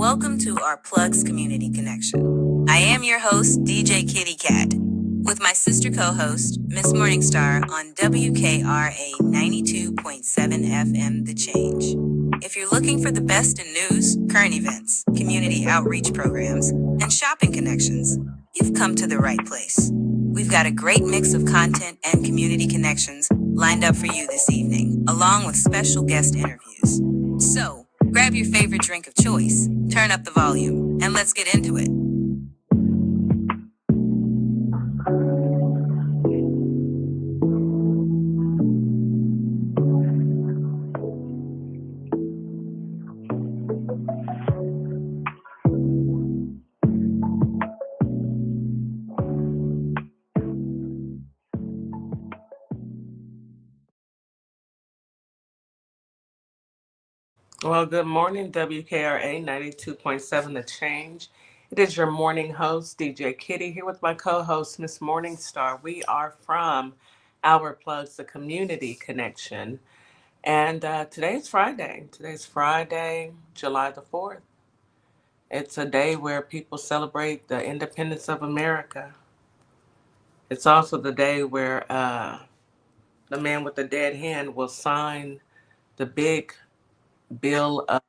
welcome to our Plugs Community Connection. I am your host, DJ Kitty Cat, with my sister co-host, Miss Morningstar on WKRA 92.7 FM The Change. If you're looking for the best in news, current events, community outreach programs, and shopping connections, you've come to the right place. We've got a great mix of content and community connections lined up for you this evening, along with special guest interviews. So, grab your favorite drink of choice, turn up the volume, and let's get into it. Well, good morning, WKRA 92.7 The Change. It is your morning host, DJ Kitty, here with my co-host, Miss Morningstar. We are from Our Plugs, the Community Connection. And today's Friday. Today's Friday, July the 4th. It's a day where people celebrate the independence of America. It's also the day where the man with the dead hand will sign the big bill of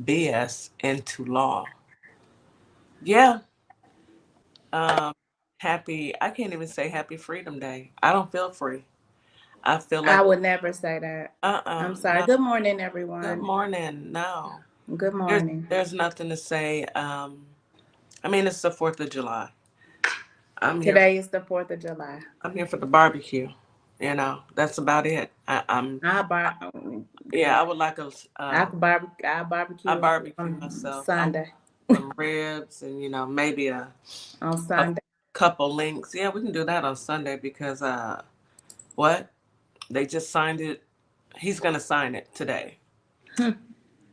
BS into law. Yeah. Um, I can't even say happy Freedom Day. I don't feel free. I feel I like, would never say that. I'm sorry. no. Good morning, Good everyone. morning. No. Good There's, morning. there's nothing to say. It's the 4th of July. I'm here. Today is the 4th of July. I'm here for the barbecue. That's about it. Yeah, I would like I could barbecue. I I barbecue barbecue on myself. I want Sunday. some ribs and, maybe a On Sunday. couple links. Yeah, we can do that on Sunday because, what? They just signed it. He's going to sign it today.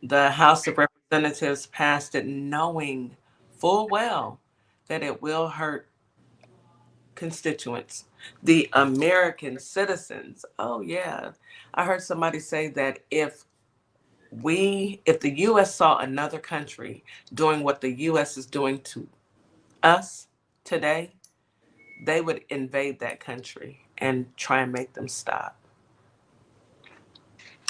The House of Representatives passed it knowing full well that it will hurt constituents, the American citizens. Oh, yeah. I heard somebody say that if the U.S. saw another country doing what the U.S. is doing to us today, they would invade that country and try and make them stop.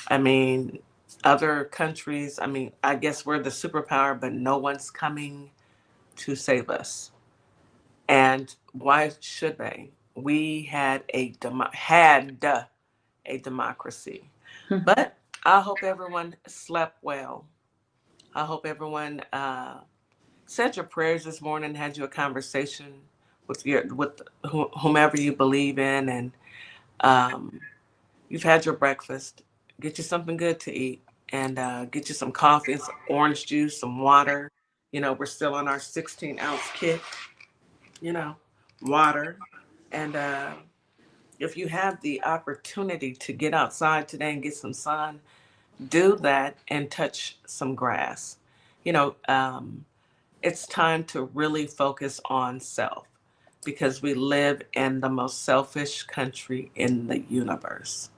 I mean, other countries, I guess we're the superpower, but no one's coming to save us. And why should they? We had a democracy. But I hope everyone slept well. I hope everyone said your prayers this morning, had you a conversation with whomever you believe in, and you've had your breakfast. Get you something good to eat, and get you some coffee, some orange juice, some water. We're still on our 16-ounce kit. Water, and if you have the opportunity to get outside today and get some sun, do that and touch some grass. You know, um, it's time to really focus on self because we live in the most selfish country in the universe.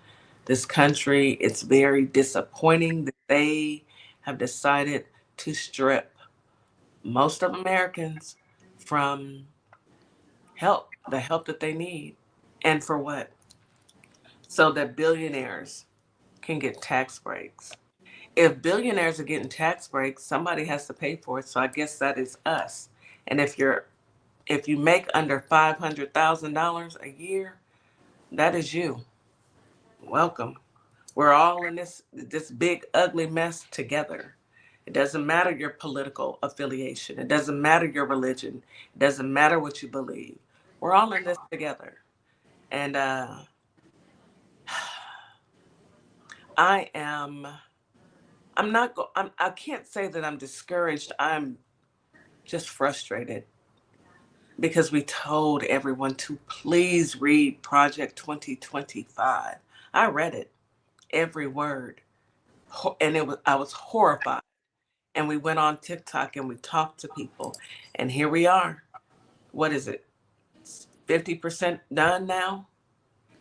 This country, it's very disappointing that they have decided to strip most of Americans from the help that they need. And for what? So that billionaires can get tax breaks. If billionaires are getting tax breaks, somebody has to pay for it. So I guess that is us. And if you make under $500,000 a year, that is you. Welcome. We're all in this big ugly mess together. It doesn't matter your political affiliation. It doesn't matter your religion. It doesn't matter what you believe. We're all in this together. And I am I'm not go I can't say that I'm discouraged. I'm just frustrated because we told everyone to please read Project 2025. I read it, every word, and I was horrified. And we went on TikTok and we talked to people, and here we are. What is it? 50% done now?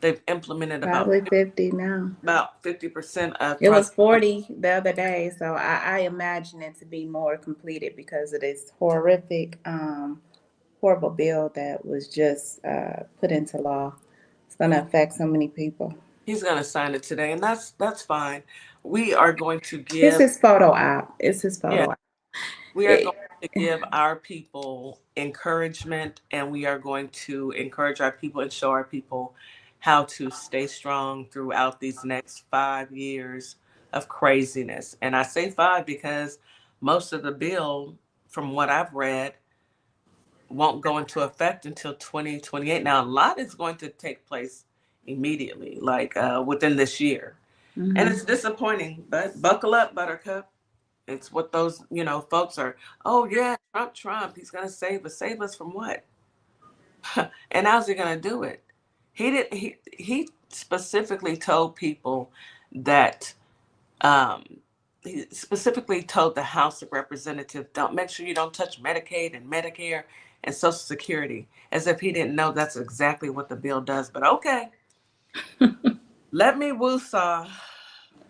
They've implemented Probably 50 now. about 50% of It trust. was 40 the other day, so I imagine it to be more completed because of this horrific, horrible bill that was just put into law. It's going to affect so many people. He's going to sign it today, and that's fine. We are going to It's give, his photo op. It's his yeah, photo op. we are It, going to give our people encouragement, and we are going to encourage our people and show our people how to stay strong throughout these next 5 years of craziness. And I say five because most of the bill, from what I've read, won't go into effect until 2028. Now, a lot is going to take place immediately, like within this year. And it's disappointing, but buckle up, Buttercup. It's what those, folks are, oh, yeah, Trump, he's going to save us. Save us from what? And how's he going to do it? He specifically told people that, um, he specifically told the House of Representatives, don't make sure you don't touch Medicaid and Medicare and Social Security, as if he didn't know that's exactly what the bill does. But okay, let me woosah,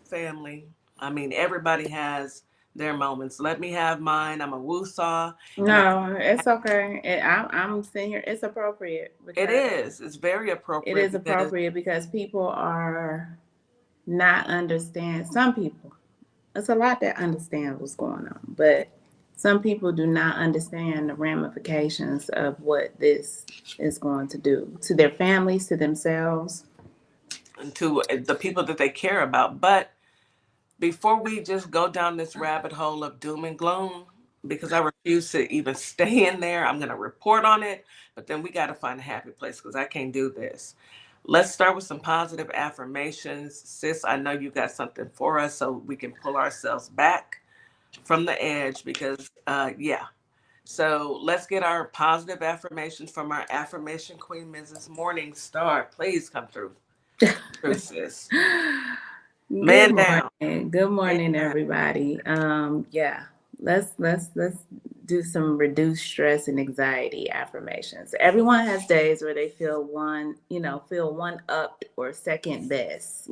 family. I mean, everybody has their moments. Let me have mine. I'm a woosah, and no, it's okay. I'm sitting here. It's appropriate it because is. It's very it appropriate is because appropriate because people are not understand. Some people, it's a lot that understand what's going on, but some people do not understand the ramifications of what this is going to do to their families, to themselves. to the people that they care about. But before we just go down this rabbit hole of doom and gloom, because I refuse to even stay in there, I'm going to report on it, but then we got to find a happy place because I can't do this. Let's start with some positive affirmations. Sis, I know you got something for us so we can pull ourselves back from the edge because, yeah. So let's get our positive affirmations from our affirmation queen, Mrs. Morningstar. Please come through, sis. Good Man down. morning. Good Man morning, down. everybody. Yeah. Let's do some reduced stress and anxiety affirmations. Everyone has days where they feel one up or second best,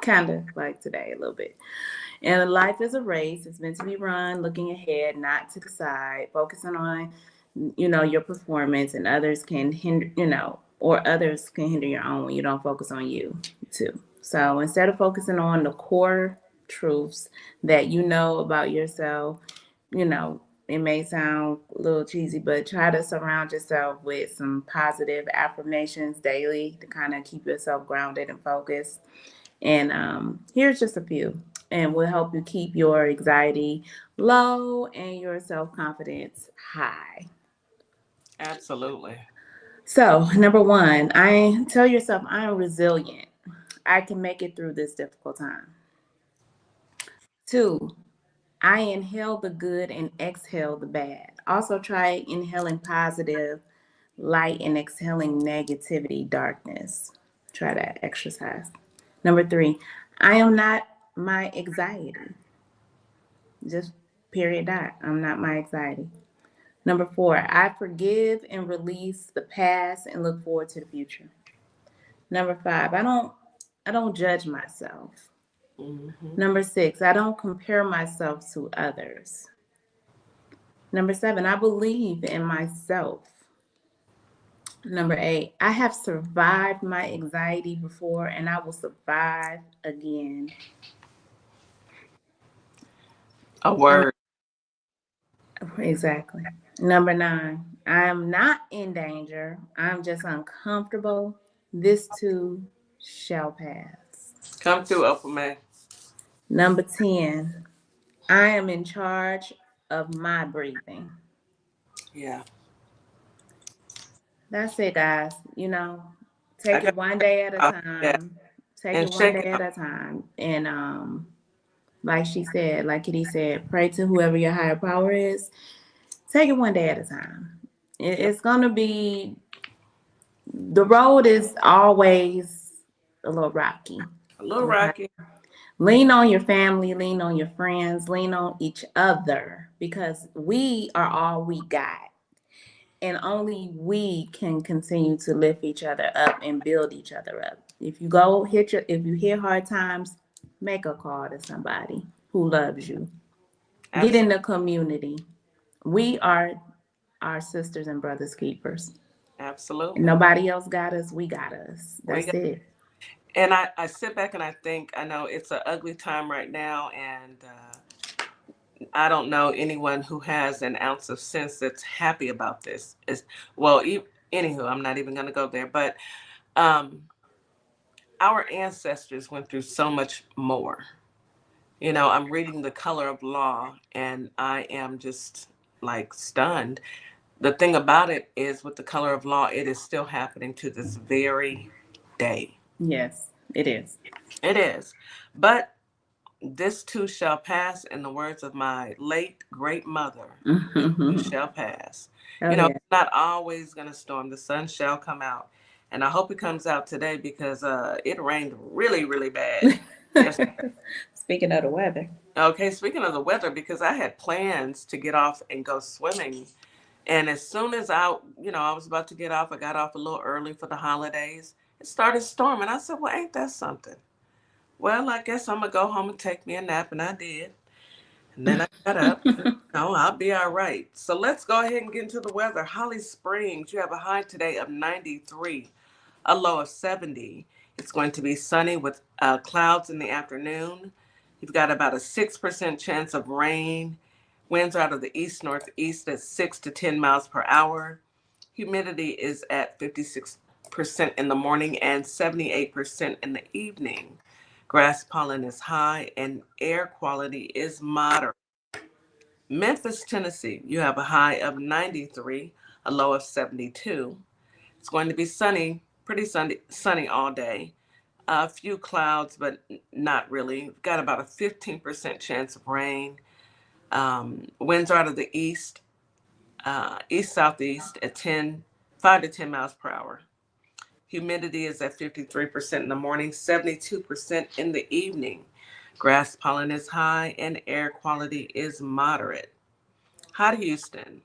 kind of like today a little bit. And life is a race. It's meant to be run, looking ahead, not to the side, focusing on, your performance, and others can hinder, or others can hinder your own when you don't focus on you too. So instead of focusing on the core truths that you know about yourself, it may sound a little cheesy, but try to surround yourself with some positive affirmations daily to kind of keep yourself grounded and focused. And here's just a few, and will help you keep your anxiety low and your self confidence high. Absolutely. So, number one, I tell yourself I am resilient. I can make it through this difficult time. Two, I inhale the good and exhale the bad. Also, try inhaling positive light and exhaling negativity, darkness. Try that exercise. Number three, I am not my anxiety. Just period dot. I'm not my anxiety. Number four, I forgive and release the past and look forward to the future. Number five, I don't judge myself. Mm-hmm. Number six, I don't compare myself to others. Number seven, I believe in myself. Number eight, I have survived my anxiety before and I will survive again. A Number, word. exactly. Number nine, I am not in danger. I'm just uncomfortable. This too shall pass. Come through, Upper Man. Number 10, I am in charge of my breathing. Yeah. That's it, guys. I Take it got one day at a yeah. time. Take And it one shake day it at up. a time. And like she said, like Kitty said, pray to whoever your higher power is. Take it one day at a time. Yep. It's gonna be the road is always a little rocky. A little Okay. rocky. Lean on your family, lean on your friends, lean on each other because we are all we got. And only we can continue to lift each other up and build each other up. If you hit hard times, make a call to somebody who loves you. Get in Absolutely. the community. We are our sisters and brothers keepers. And Absolutely. nobody else got us. We got us. We That's got, it. and I sit back and I think, I know it's an ugly time right now, and I don't know anyone who has an ounce of sense that's happy about this. Is well, anywho, I'm not even going to go there. But um, our ancestors went through so much more. You know, I'm reading The Color of Law, and I am just like stunned. The thing about it is, with The Color of Law, it is still happening to this very day. Yes, it is. It is. But this too shall pass, in the words of my late great mother. This too Oh shall pass. You know, yeah. it's not always going to storm. The sun shall come out. And I hope it comes out today because it rained really, really bad. Yes. Speaking of the weather. Okay, speaking of the weather, because I had plans to get off and go swimming. And as soon as I was about to get off, I got off a little early for the holidays. It started storming. I said, well, ain't that something? Well, I guess I'm going to go home and take me a nap. And I did. And then I got up. No, I'll be all right. So let's go ahead and get into the weather. Holly Springs, you have a high today of 93, a low of 70. It's going to be sunny with clouds in the afternoon. You've got about a 6% chance of rain. Winds are out of the east northeast at 6 to 10 miles per hour. Humidity is at 56% in the morning and 78% in the evening. Grass pollen is high and air quality is moderate. Memphis, Tennessee, you have a high of 93, a low of 72. It's going to be sunny, pretty sunny all day. A few clouds, but not really. We've got about a 15% chance of rain. Winds are out of the east southeast at 5 to 10 miles per hour. Humidity is at 53% in the morning, 72% in the evening. Grass pollen is high and air quality is moderate. Hot Houston.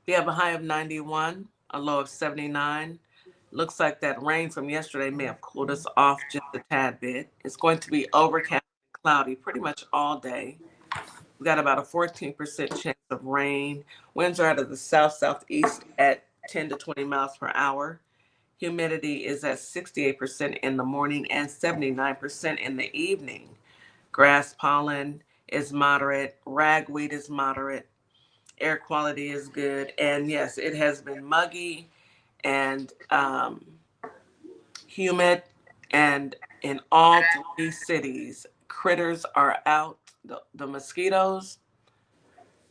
We have a high of 91, a low of 79. Looks like that rain from yesterday may have cooled us off just a tad bit. It's going to be overcast and cloudy pretty much all day. We've got about a 14% chance of rain. Winds are out of the south southeast at 10 to 20 miles per hour. Humidity is at 68% in the morning and 79% in the evening. Grass pollen is moderate. Ragweed is moderate. Air quality is good. And yes, it has been muggy and humid. And in all three cities, critters are out. The mosquitoes,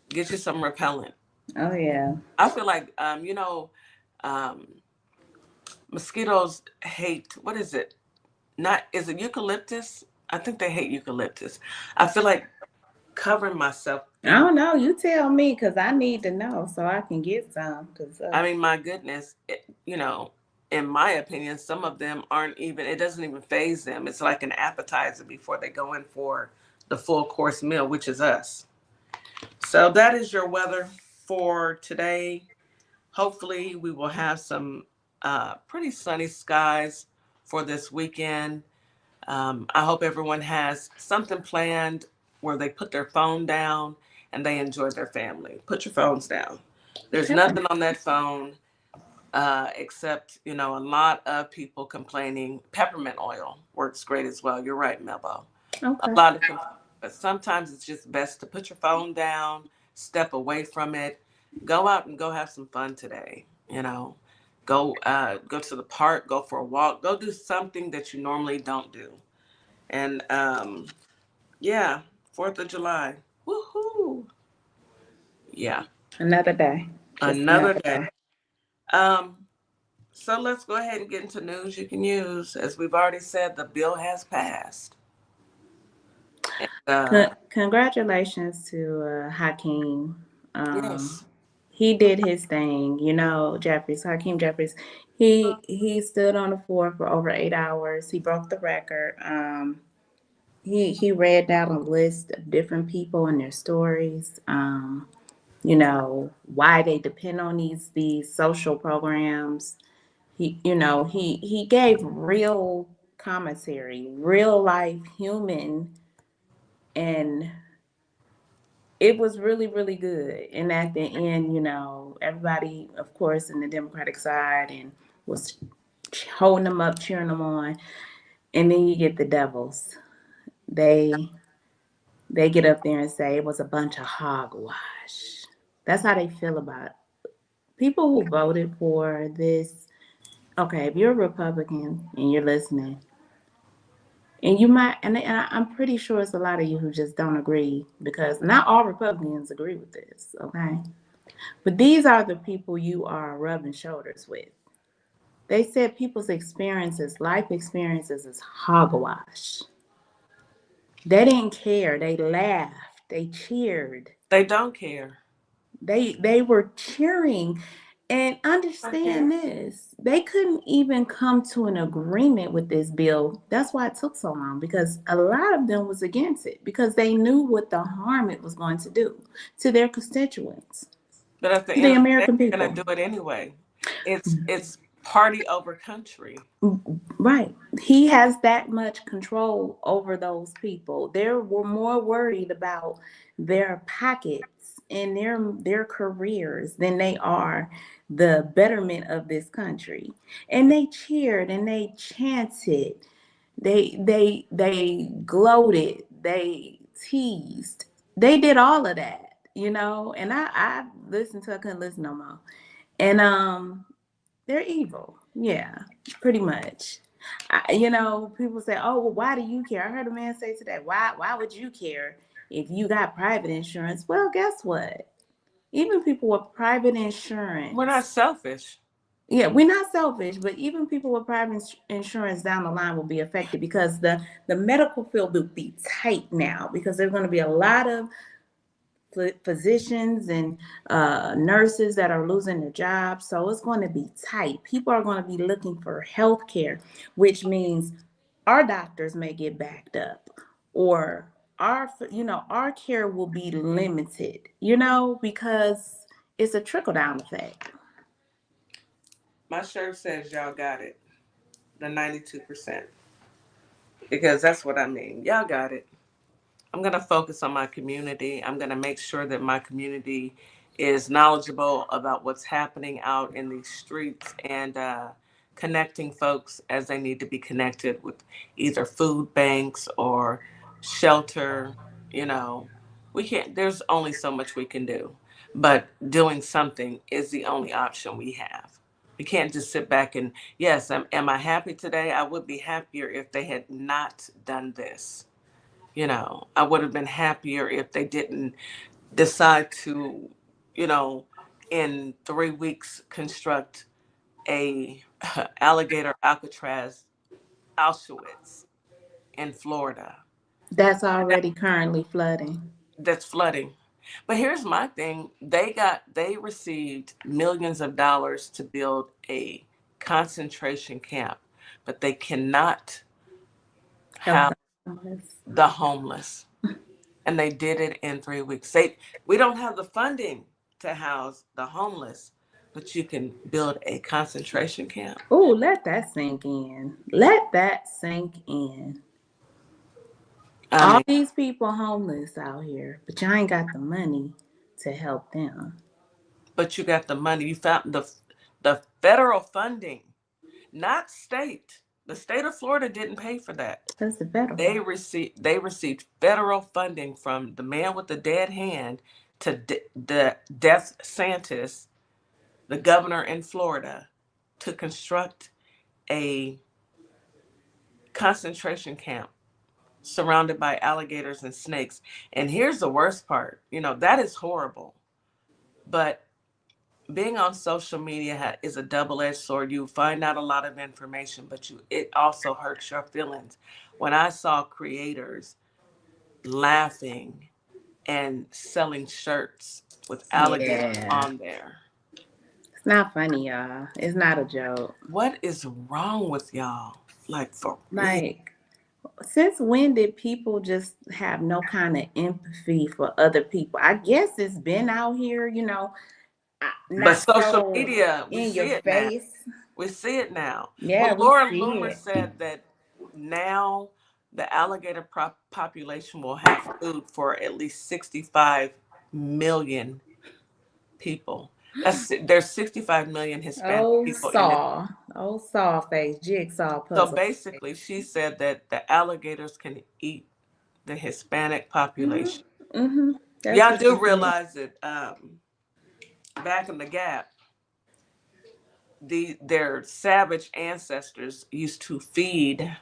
get you some repellent. Oh yeah. I feel like, um, mosquitoes hate, what is it? Not, is it eucalyptus? I think they hate eucalyptus. I feel like covering myself I in, don't know. You tell me because I need to know so I can get some. I mean, my goodness, in my opinion, some of them aren't even, it doesn't even phase them. It's like an appetizer before they go in for the full course meal, which is us. So that is your weather for today. Hopefully, we will have some pretty sunny skies for this weekend. I hope everyone has something planned where they put their phone down and they enjoy their family. Put your phones down. There's Sure. nothing on that phone except, a lot of people complaining. Peppermint oil works great as well. You're right, Melbo. A Okay. lot of but sometimes it's just best to put your phone down, step away from it, go out and go have some fun today. Go to the park, go for a walk, go do something that you normally don't do. And yeah, 4th of July. Woohoo. Yeah. Another day. Just Another another day. day. Um, so let's go ahead and get into news you can use. As we've already said, the bill has passed. And, Congratulations to Hakeem. yes. He did his thing. Jeffries, Hakeem Jeffries. He stood on the floor for over 8 hours. He broke the record. He read down a list of different people and their stories. why they depend on these social programs. He gave real commentary, real life human, and it was really, really good. And at the end, everybody, of course, in the Democratic side and was holding them up, cheering them on. And then you get the devils. They they get up there and say it was a bunch of hogwash. That's how they feel about it. People who voted for this. Okay, if you're a Republican and you're listening, and you might, I'm pretty sure it's a lot of you who just don't agree because not all Republicans agree with this, okay? But these are the people you are rubbing shoulders with. They said people's experiences, life experiences, is hogwash. They didn't care. They laughed. They cheered. They don't care. They were cheering. And Don't care. understand this, they couldn't even come to an agreement with this bill. That's why it took so long, because a lot of them was against it because they knew what the harm it was going to do to their constituents, But at the to the end of the day, American they're people. gonna do it anyway. It's party over country. Right. He has that much control over those people. They were more worried about their pockets and their careers than they are the betterment of this country. And they cheered and they chanted. They gloated. They teased. They did all of that. And I listened to I couldn't listen no more. And they're evil. Yeah, pretty much. People say, "Oh, well, why do you care?" I heard a man say today, "Why would you care if you got private insurance?" Well, guess what? Even people with private We're not insurance, selfish. yeah, we're not selfish, but even people with private insurance down the line will be affected because the medical field will be tight now because there's going to be a lot of physicians and nurses that are losing their jobs. So it's going to be tight. People are going to be looking for health care, which means our doctors may get backed up or our care will be limited, because it's a trickle down effect. My shirt says y'all got it. The 92%. Because that's what I mean. Y'all got it. I'm going to focus on my community. I'm going to make sure that my community is knowledgeable about what's happening out in these streets and connecting folks as they need to be connected with either food banks or shelter. You know, we can't, there's only so much we can do, but doing something is the only option we have. We can't just sit back and, yes, am I happy today? I would be happier if they had not done this. I would have been happier if they didn't decide to, you know, in 3 weeks construct a alligator Alcatraz Auschwitz in Florida. That's That, already currently flooding. that's flooding. But here's my thing. They received millions of dollars to build a concentration camp, but they cannot Help house the homeless. the homeless. And they did it in 3 weeks. We don't have the funding to house the homeless, but you can build a concentration camp. Oh, let that sink in. Let that sink in. I All mean, these people homeless out here, but y'all ain't got the money to help them. but you got the money. You found the federal funding, not state. The state of Florida didn't pay for that. That's the federal. They received federal funding from the man with the dead hand to the Death Santis, the governor in Florida, to construct a concentration camp surrounded by alligators and snakes. And here's the worst part, that is horrible. But being on social media is a double-edged sword. You find out a lot of information, but it also hurts your feelings. When I saw creators laughing and selling shirts with alligators Yeah. on there, It's not funny, y'all. It's not a joke. what is wrong with y'all? Like, for real. Like, Since when did people just have no kind of empathy for other people? I guess it's been out here, But not social so media, we in your see it now. face. We see it now. Yeah, Well, we Laura see Loomer it. said that now the alligator population will have food for at least 65 million people. There's 65 million Hispanic people in this. Old saw face, jigsaw So puzzle basically, face. she said that the alligators can eat the Hispanic Hmm. population. Hmm. That's Y'all what do she said. realize that back in the Gap, their savage ancestors used to feed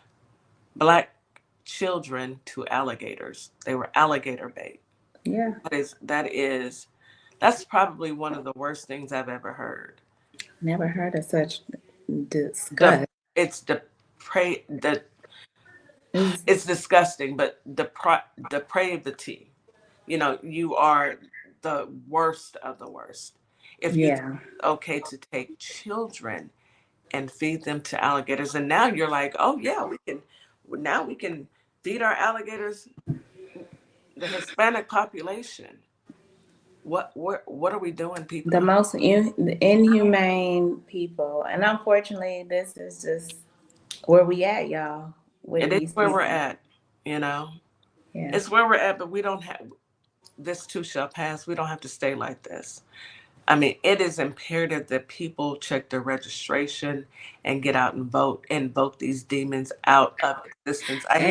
black children to alligators. They were alligator bait. Yeah, That's probably one of the worst things I've ever heard. never heard of such The disgust. it's the prey the It's, it's disgusting, but the prey of the tea. You know, you are the worst of the worst. If you think yeah. it's okay to take children and feed them to alligators, and now you're like, oh yeah, we can feed our alligators the Hispanic population. What are we doing, The people? most inhumane people. And unfortunately, this is just where we at, y'all, with It is these where we're people. at, you know. Yeah. It's where we're at, but we don't have this too shall pass. We don't have to stay like this. I mean, it is imperative that people check their registration and get out and vote these demons out of existence. And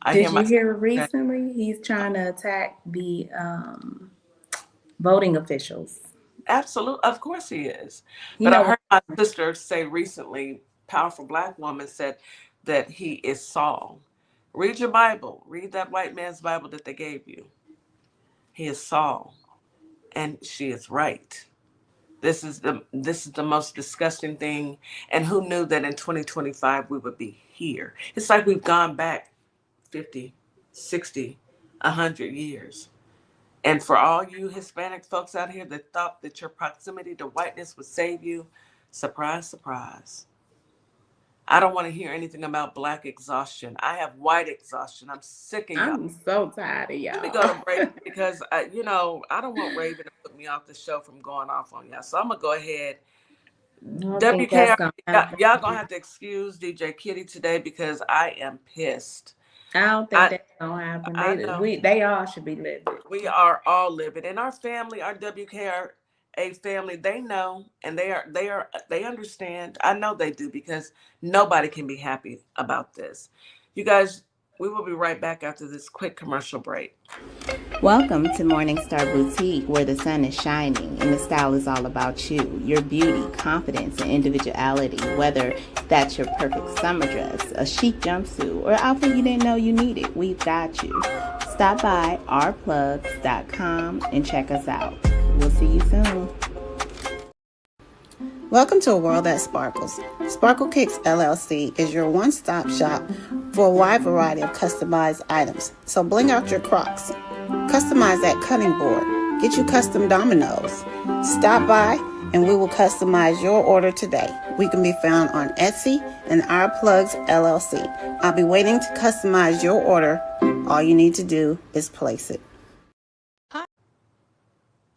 I hear did my you hear that recently he's trying to attack the voting officials? absolute, of course he is. You But I know, heard my sister say recently, powerful black woman said that he is Saul. Read your Bible. Read that white man's Bible that they gave you. He is Saul, and she is right. This is the most disgusting thing. And who knew that in 2025 we would be here? It's like we've gone back 50, 60, 100 years. And for all you Hispanic folks out here that thought that your proximity to whiteness would save you, surprise, surprise. I don't want to hear anything about black exhaustion. I have white exhaustion. I'm sick of y'all. I'm so tired of Let me y'all. go to break because I don't want Raven to put me off the show from going off on y'all. So I'm gonna go ahead. I don't think that's WKR, gonna happen. y'all gonna have to excuse DJ Kitty today because I am pissed. I don't think I that's gonna happen. I They know they all should be livid. we are all living, and our family, our WKRA family, they know, and they understand. I know they do because nobody can be happy about this. You guys, we will be right back after this quick commercial break. Welcome to Morningstar Boutique, where the sun is shining and the style is all about you, your beauty, confidence, and individuality. Whether that's your perfect summer dress, a chic jumpsuit, or outfit you didn't know you needed, we've got you. Stop by ourplugs.com and check us out. We'll see you soon. Welcome to a world that sparkles. Sparkle Kicks LLC is your one-stop shop for a wide variety of customized items. So bling out your Crocs. Customize that cutting board. Get you custom dominoes. Stop by and we will customize your order today. We can be found on Etsy and Our Plugs LLC. I'll be waiting to customize your order. All you need to do is place it.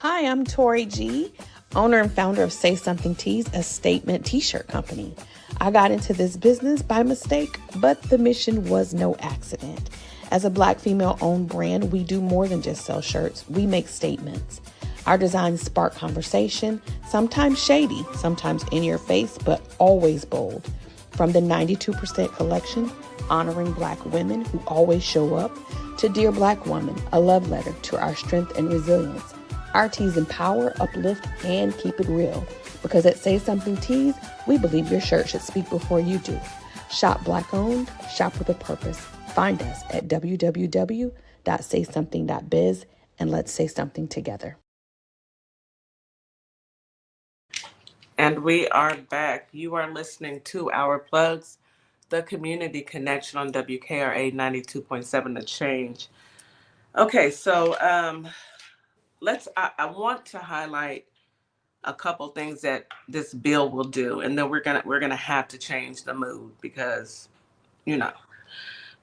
Hi, I'm Tori G, owner and founder of Say Something Tees, a statement t-shirt company. I got into this business by mistake, but the mission was no accident. As a Black female-owned brand, we do more than just sell shirts. We make statements. Our designs spark conversation, sometimes shady, sometimes in your face, but always bold. From the 92% collection, honoring Black women who always show up, to Dear Black Woman, a love letter to our strength and resilience. Our tees empower, uplift, and keep it real. Because at Say Something Tees, we believe your shirt should speak before you do. Shop Black owned, shop with a purpose. Find us at www.saysomething.biz and let's say something together. And we are back. You are listening to Our Plugs, the community connection on WKRA 92.7 The Change. Okay, so I want to highlight a couple things that this bill will do, and then we're gonna have to change the mood because, you know.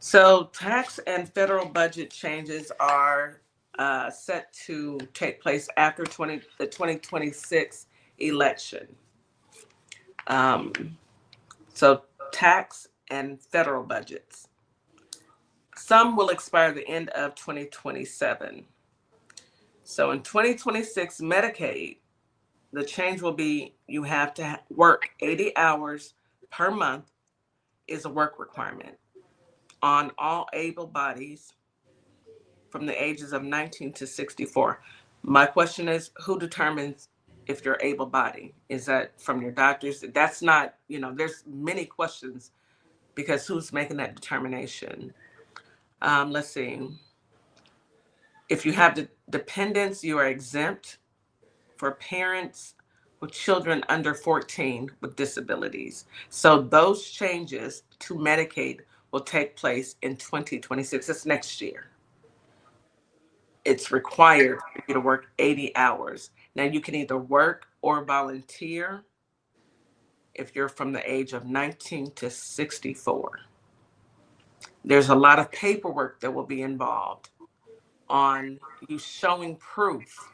So tax and federal budget changes are set to take place after the 2026 election. Um, so tax and federal budgets. Some will expire the end of 2027. So in 2026 Medicaid, the change will be you have to work 80 hours per month is a work requirement on all able bodies from the ages of 19 to 64. My question is, who determines if you're able bodied? Is that from your doctors? That's not, there's many questions because who's making that determination? Let's see. If you have dependents, you are exempt. For parents with children under 14 with disabilities. So those changes to Medicaid will take place in 2026. That's next year. It's required for you to work 80 hours. Now you can either work or volunteer if you're from the age of 19 to 64. There's a lot of paperwork that will be involved on you showing proof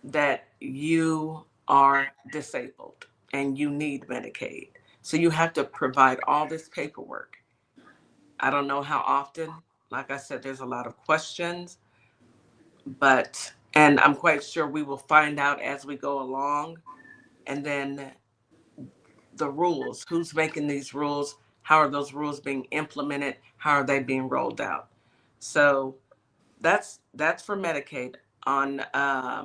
that you are disabled and you need Medicaid. So you have to provide all this paperwork. I don't know how often. Like I said, there's a lot of questions, and I'm quite sure we will find out as we go along. And then the rules, who's making these rules? How are those rules being implemented? How are they being rolled out? So that's for Medicaid. On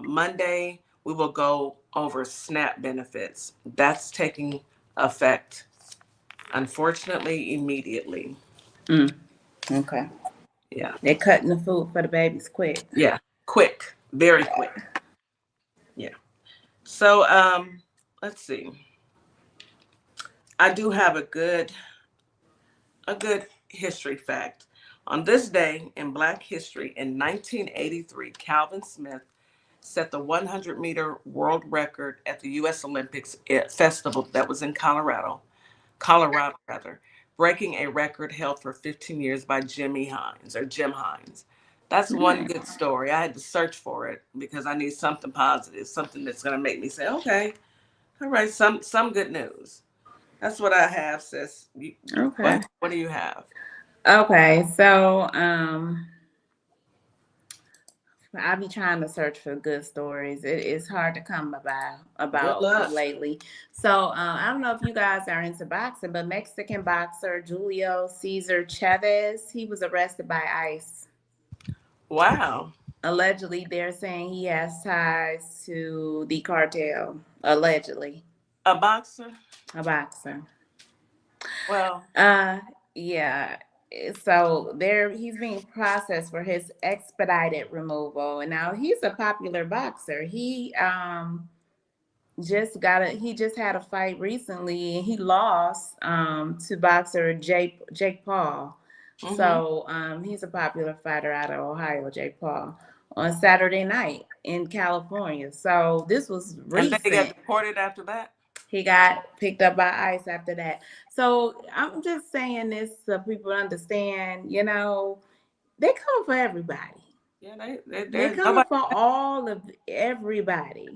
Monday, we will go over SNAP benefits. That's taking effect, unfortunately, immediately. Okay. Yeah. They're cutting the food for the babies quick. Yeah. Quick. Very quick. Yeah. So let's see. I do have a good history fact. On this day in Black history in 1983, Calvin Smith set the 100-meter world record at the U.S. Olympics festival that was in Colorado, breaking a record held for 15 years by Jim Hines. That's one good story. I had to search for it because I need something positive, something that's going to make me say, okay, all right, some good news. That's what I have, sis. Okay. What do you have? Okay, so I be trying to search for good stories. It's hard to come about lately. So I don't know if you guys are into boxing, but Mexican boxer Julio Cesar Chavez, he was arrested by ICE. Wow. Allegedly, they're saying he has ties to the cartel. Allegedly. A boxer? A boxer. Well. Yeah. So he's being processed for his expedited removal, and now he's a popular boxer. He just had a fight recently, and he lost to boxer Jake Paul. Mm-hmm. So he's a popular fighter out of Ohio, Jake Paul, on Saturday night in California. So this was recent. And then he got deported after that? He got picked up by ICE after that. So I'm just saying this so people understand, they come for everybody. Yeah, they're coming for all of everybody.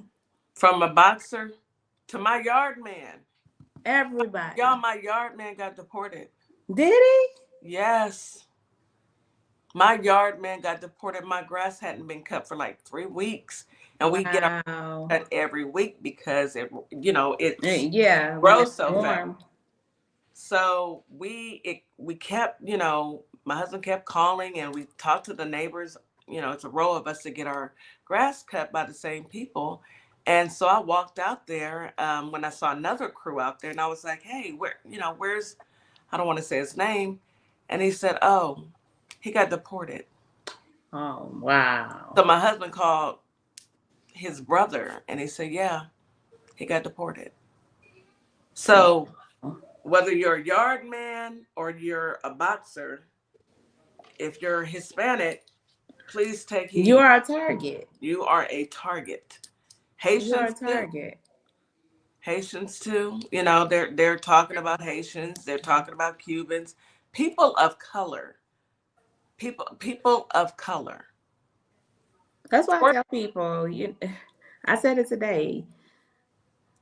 From a boxer to my yard man. Everybody. Y'all, my yard man got deported. Did he? Yes. My yard man got deported. My grass hadn't been cut for like 3 weeks. And we get our cut every week because it grows so fast. So we kept, my husband kept calling and we talked to the neighbors. It's a row of us to get our grass cut by the same people. And so I walked out there when I saw another crew out there, and I was like, hey, where's, I don't want to say his name. And he said, oh, he got deported. Oh, wow. So my husband called his brother and he said, yeah, he got deported. So whether you're a yard man or you're a boxer, if you're Hispanic, please take heed. You are a target. You are a target. Haitians, you are a target. Haitians too. They're talking about Haitians. They're talking about Cubans. people of color, people of color. That's why I tell people, I said it today.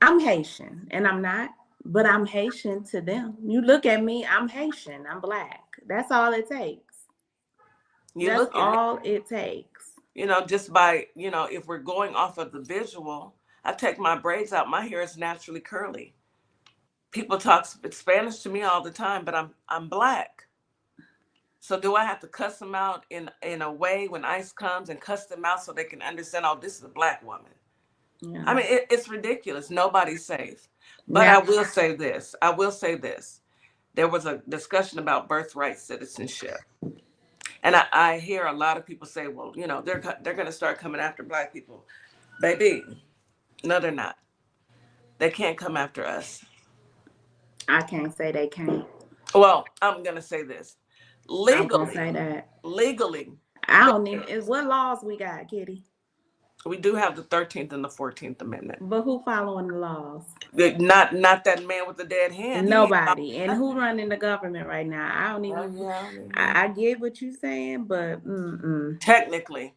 I'm Haitian, and I'm not, but I'm Haitian to them. You look at me, I'm Haitian, I'm Black. That's all it takes. You That's look at me, all it takes. just by, if we're going off of the visual, I take my braids out. My hair is naturally curly. People talk Spanish to me all the time, but I'm Black. So do I have to cuss them out in a way when ICE comes and cuss them out so they can understand, oh, this is a Black woman? Yeah. I mean, it's ridiculous. Nobody's safe. But Now, I will say this. There was a discussion about birthright citizenship. And I hear a lot of people say, well, they're going to start coming after Black people. Baby, no, they're not. They can't come after us. I can't say they can't. Well, I'm going to say this. I'm gonna say that. Legally, I don't even. What laws we got, Kitty? we do have the 13th and the 14th Amendment. But who following the laws? Not that man with the dead hand. Nobody. And who running the government right now? I don't even. Yeah. I get what you're saying, but Technically,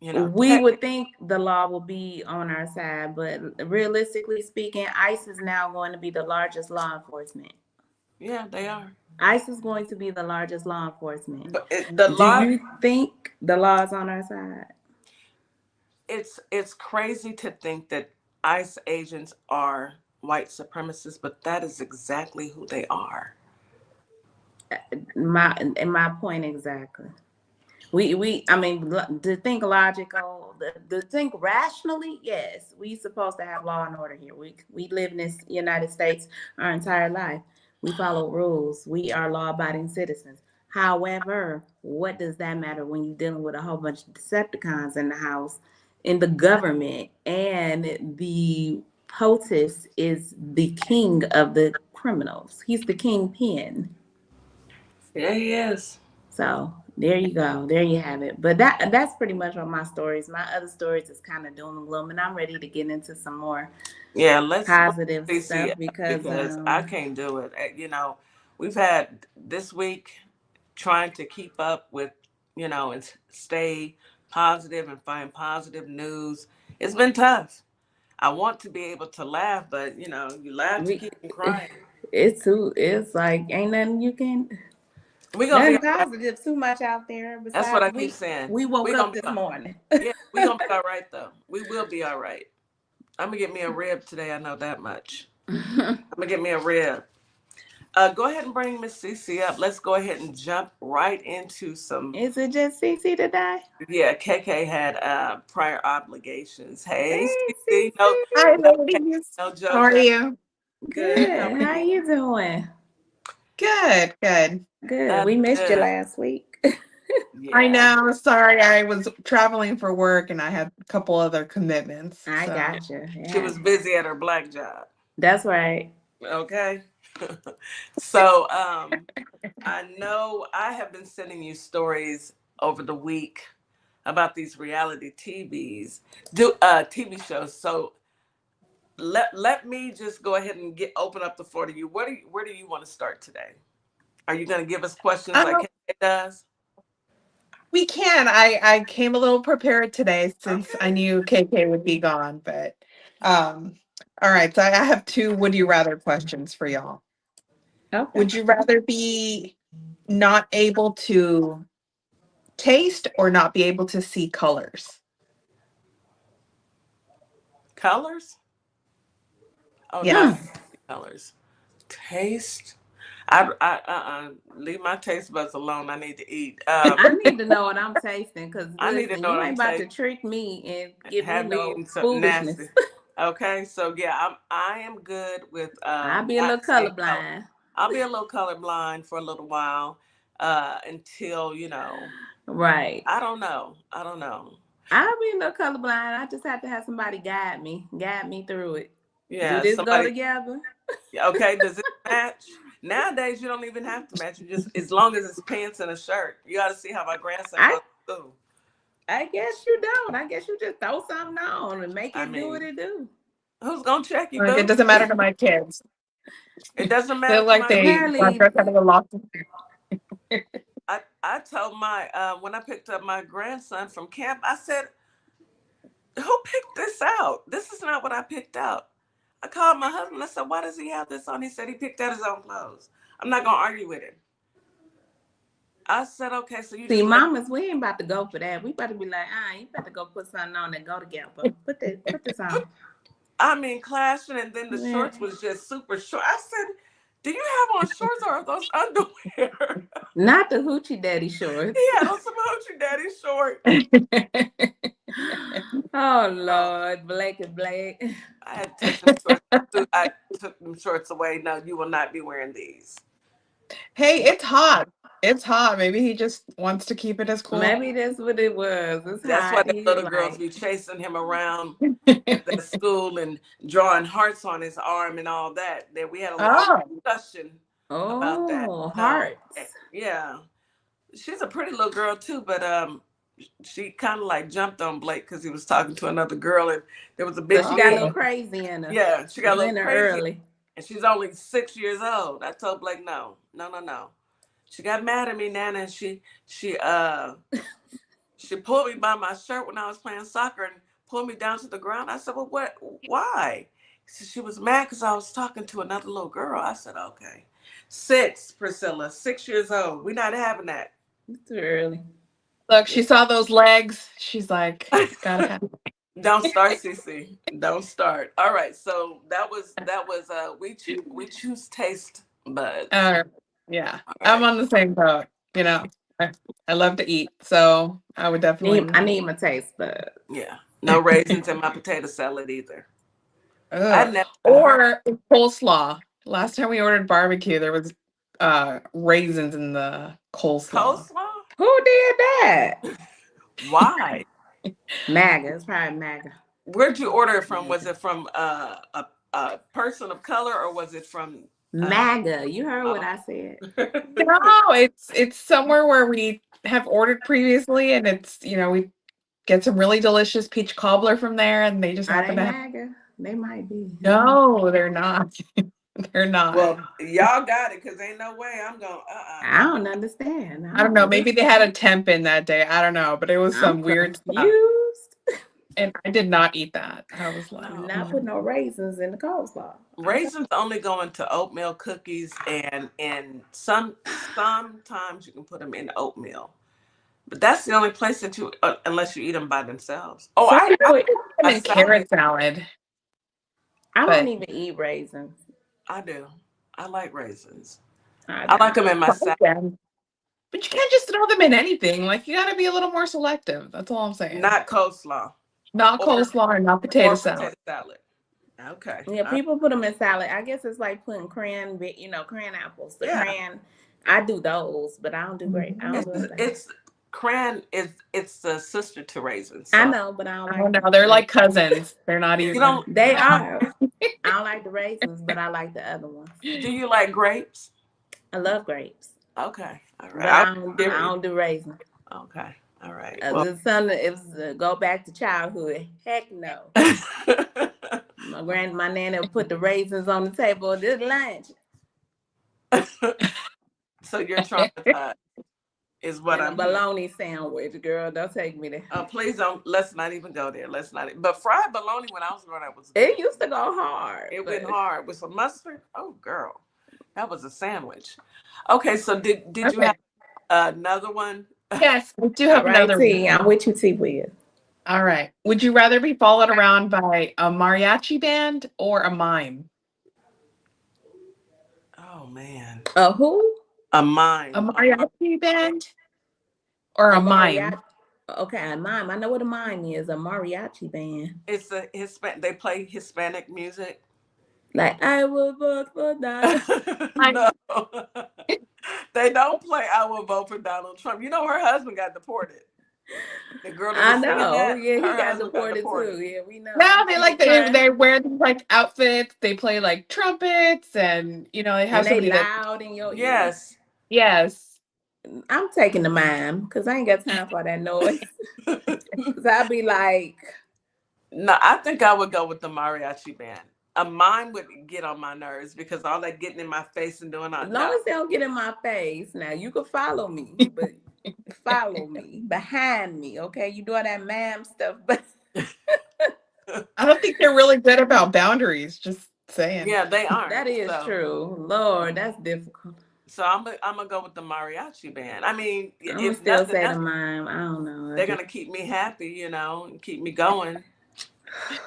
we would think the law will be on our side, but realistically speaking, ICE is now going to be the largest law enforcement. Yeah, they are. ICE is going to be the largest law enforcement. But Do you think the law is on our side? It's crazy to think that ICE agents are white supremacists, but that is exactly who they are. My point exactly. I mean, to think logical, to think rationally, yes, we supposed to have law and order here. We live in this United States our entire life. We follow rules. We are law-abiding citizens. However, what does that matter when you're dealing with a whole bunch of Decepticons in the house, in the government, and the POTUS is the king of the criminals. He's the kingpin. Yeah, he is. So there you go. There you have it. But that's pretty much what my stories. My other stories is kind of doom and gloom, and I'm ready to get into some more positive stuff because I can't do it. We've had this week trying to keep up with, and stay positive and find positive news. It's been tough. I want to be able to laugh, but you laugh to keep from crying. It's like ain't nothing you can. We're gonna be positive too much out there. Besides, that's what I keep saying. We woke up this morning. Yeah, we're gonna be all right though. We will be all right. I'm gonna get me a rib today. I know that much. I'm gonna get me a rib. Go ahead and bring Miss CC up. Let's go ahead and jump right into some. Is it just CC today? Yeah, KK had prior obligations. Hey CC. Hi, ladies. No JoJo. How are you? Good. How you doing? Good. Good. We missed you last week. Yeah. I know. Sorry, I was traveling for work and I had a couple other commitments. I got you. Yeah. She was busy at her Black job. That's right. Okay. So I know I have been sending you stories over the week about these reality TV shows. So let me just go ahead and open up the floor to you. Where do you want to start today? Are you going to give us questions like KK does? We can. I came a little prepared today since I knew KK would be gone, but all right. So I have two would you rather questions for y'all. Okay. Would you rather be not able to taste or not be able to see colors? Colors? Oh, yeah. Colors. Taste? I leave my taste buds alone. I need to eat. I need to know what I'm tasting because I need to know you what ain't I'm about to trick me and give me no foolishness. Okay, so yeah, I am good with. I'll be a little colorblind. I'll be a little colorblind for a little while, until Right. I don't know. I'll be a little colorblind. I just have to have somebody guide me through it. Yeah. Do this go together? Okay. Does it match? Nowadays, you don't even have to match. You just, as long as it's pants and a shirt. You got to see how my grandson goes to school. I guess you don't. I guess you just throw something on and make it do what it do. Who's gonna check you? It doesn't matter to my kids. It doesn't matter. They're like they are having a lot. I told my when I picked up my grandson from camp, I said, "Who picked this out? This is not what I picked out." I called my husband. I said, "Why does he have this on?" He said he picked out his own clothes. I'm not gonna argue with him. I said, "Okay, so you See, just let." mamas, we ain't about to go for that. We about to be like, you better go put something on and go together. Put this on. I mean, clashing, and then the Yeah. shorts was just super short. I said, "Do you have on shorts or are those underwear?" Not the hoochie daddy shorts. He had on some hoochie daddy short. Oh Lord, Blake and Blake. I had to take them shorts. I took them shorts away. No, you will not be wearing these. Hey, it's hot. It's hot. Maybe he just wants to keep it as cool. Maybe that's what it was. It's That's why hot. the He's little like, girls be chasing him around at the school and drawing hearts on his arm and all that. That we had a long discussion about that. oh, hearts. Yeah, she's a pretty little girl too, but she kind of like jumped on Blake because he was talking to another girl, and there was a big. So she got a little crazy in her. Yeah, she got a little crazy, early, and she's only 6 years old. I told Blake, no. She got mad at me, Nana, and she pulled me by my shirt when I was playing soccer and pulled me down to the ground. I said, "Well, what? Why?" She was mad because I was talking to another little girl. I said, "Okay, 6, Priscilla, 6 years old. We're not having that." it's too early. Look, she saw those legs. She's like, gotta have it. Don't start, Cece. Don't start. All right, so that was we choose taste buds. Yeah, All I'm right. on the same boat. You know, I love to eat, so I would definitely. I need my taste buds. Yeah, no raisins in my potato salad either. Or coleslaw. Last time we ordered barbecue, there was raisins in the coleslaw. Coleslaw? Who did that? Why? MAGA. It's probably MAGA. Where'd you order it from? Was it from a person of color or was it from MAGA? You heard what I said. No, it's somewhere where we have ordered previously, and it's we get some really delicious peach cobbler from there, and they just happen to have. MAGA? They might be. No, they're not. They're not. Well, y'all got it because ain't no way I'm going. I don't understand. I don't know. Maybe they had a temp in that day. I don't know, but it was some weird stuff. And I did not eat that. I was like, I'm not putting no raisins in the coleslaw. Raisins only go into oatmeal cookies, and sometimes you can put them in oatmeal. But that's the only place that you, unless you eat them by themselves. Oh, I put them in carrot salad. I don't even eat raisins. I do. I like raisins. I like them in my salad. But you can't just throw them in anything. Like, you got to be a little more selective. That's all I'm saying. Not coleslaw. Not coleslaw or not potato salad. Okay. Yeah, people put them in salad. I guess it's like putting crayon apples. Crayon, I do those, but I don't do great. Crayon it's the sister to raisins. So. I know, but I don't like. No, they're like cousins. They're not even. They are. I don't like the raisins, but I like the other ones. Do you like grapes? I love grapes. Okay, all right. But I don't do raisins. Okay, all right. Go back to childhood. Heck no. My nana would put the raisins on the table. This lunch. So you're traumatized. Is what I'm. Bologna sandwich, girl. Don't take me there. Please don't. Let's not even go there. Let's not. But fried bologna when I was growing up was. It used to go hard. It went hard with some mustard. Oh, girl, that was a sandwich. Okay, so did you have another one? Yes, we do have another one. I'm with you, T. Will. All right. Would you rather be followed around by a mariachi band or a mime? Oh man. A who? A mime. A mariachi band or a mime? Okay, a mime. I know what a mime is. A mariachi band. It's a Hispanic. They play Hispanic music. Like I will vote for Donald. No, they don't play "I Will Vote for Donald Trump." You know, her husband got deported. The girl. I know. Yeah, he got deported too. Yeah, we know. No, they wear these like outfits. They play like trumpets, and they have somebody loud in your ear. Yes. I'm taking the mime because I ain't got time for that noise. Because I'd be like, no, I think I would go with the mariachi band. Mine would get on my nerves because all that getting in my face and doing all. As long as they don't get in my face. Now you can follow me, but follow me behind me. Okay, you doing that ma'am stuff, but I don't think they're really good about boundaries. Just saying. Yeah, they aren't. that is true. Lord, that's difficult. So I'm gonna go with the mariachi band. I mean, I'm gonna if still nothing say else, the mime. I don't know. they're gonna keep me happy, and keep me going.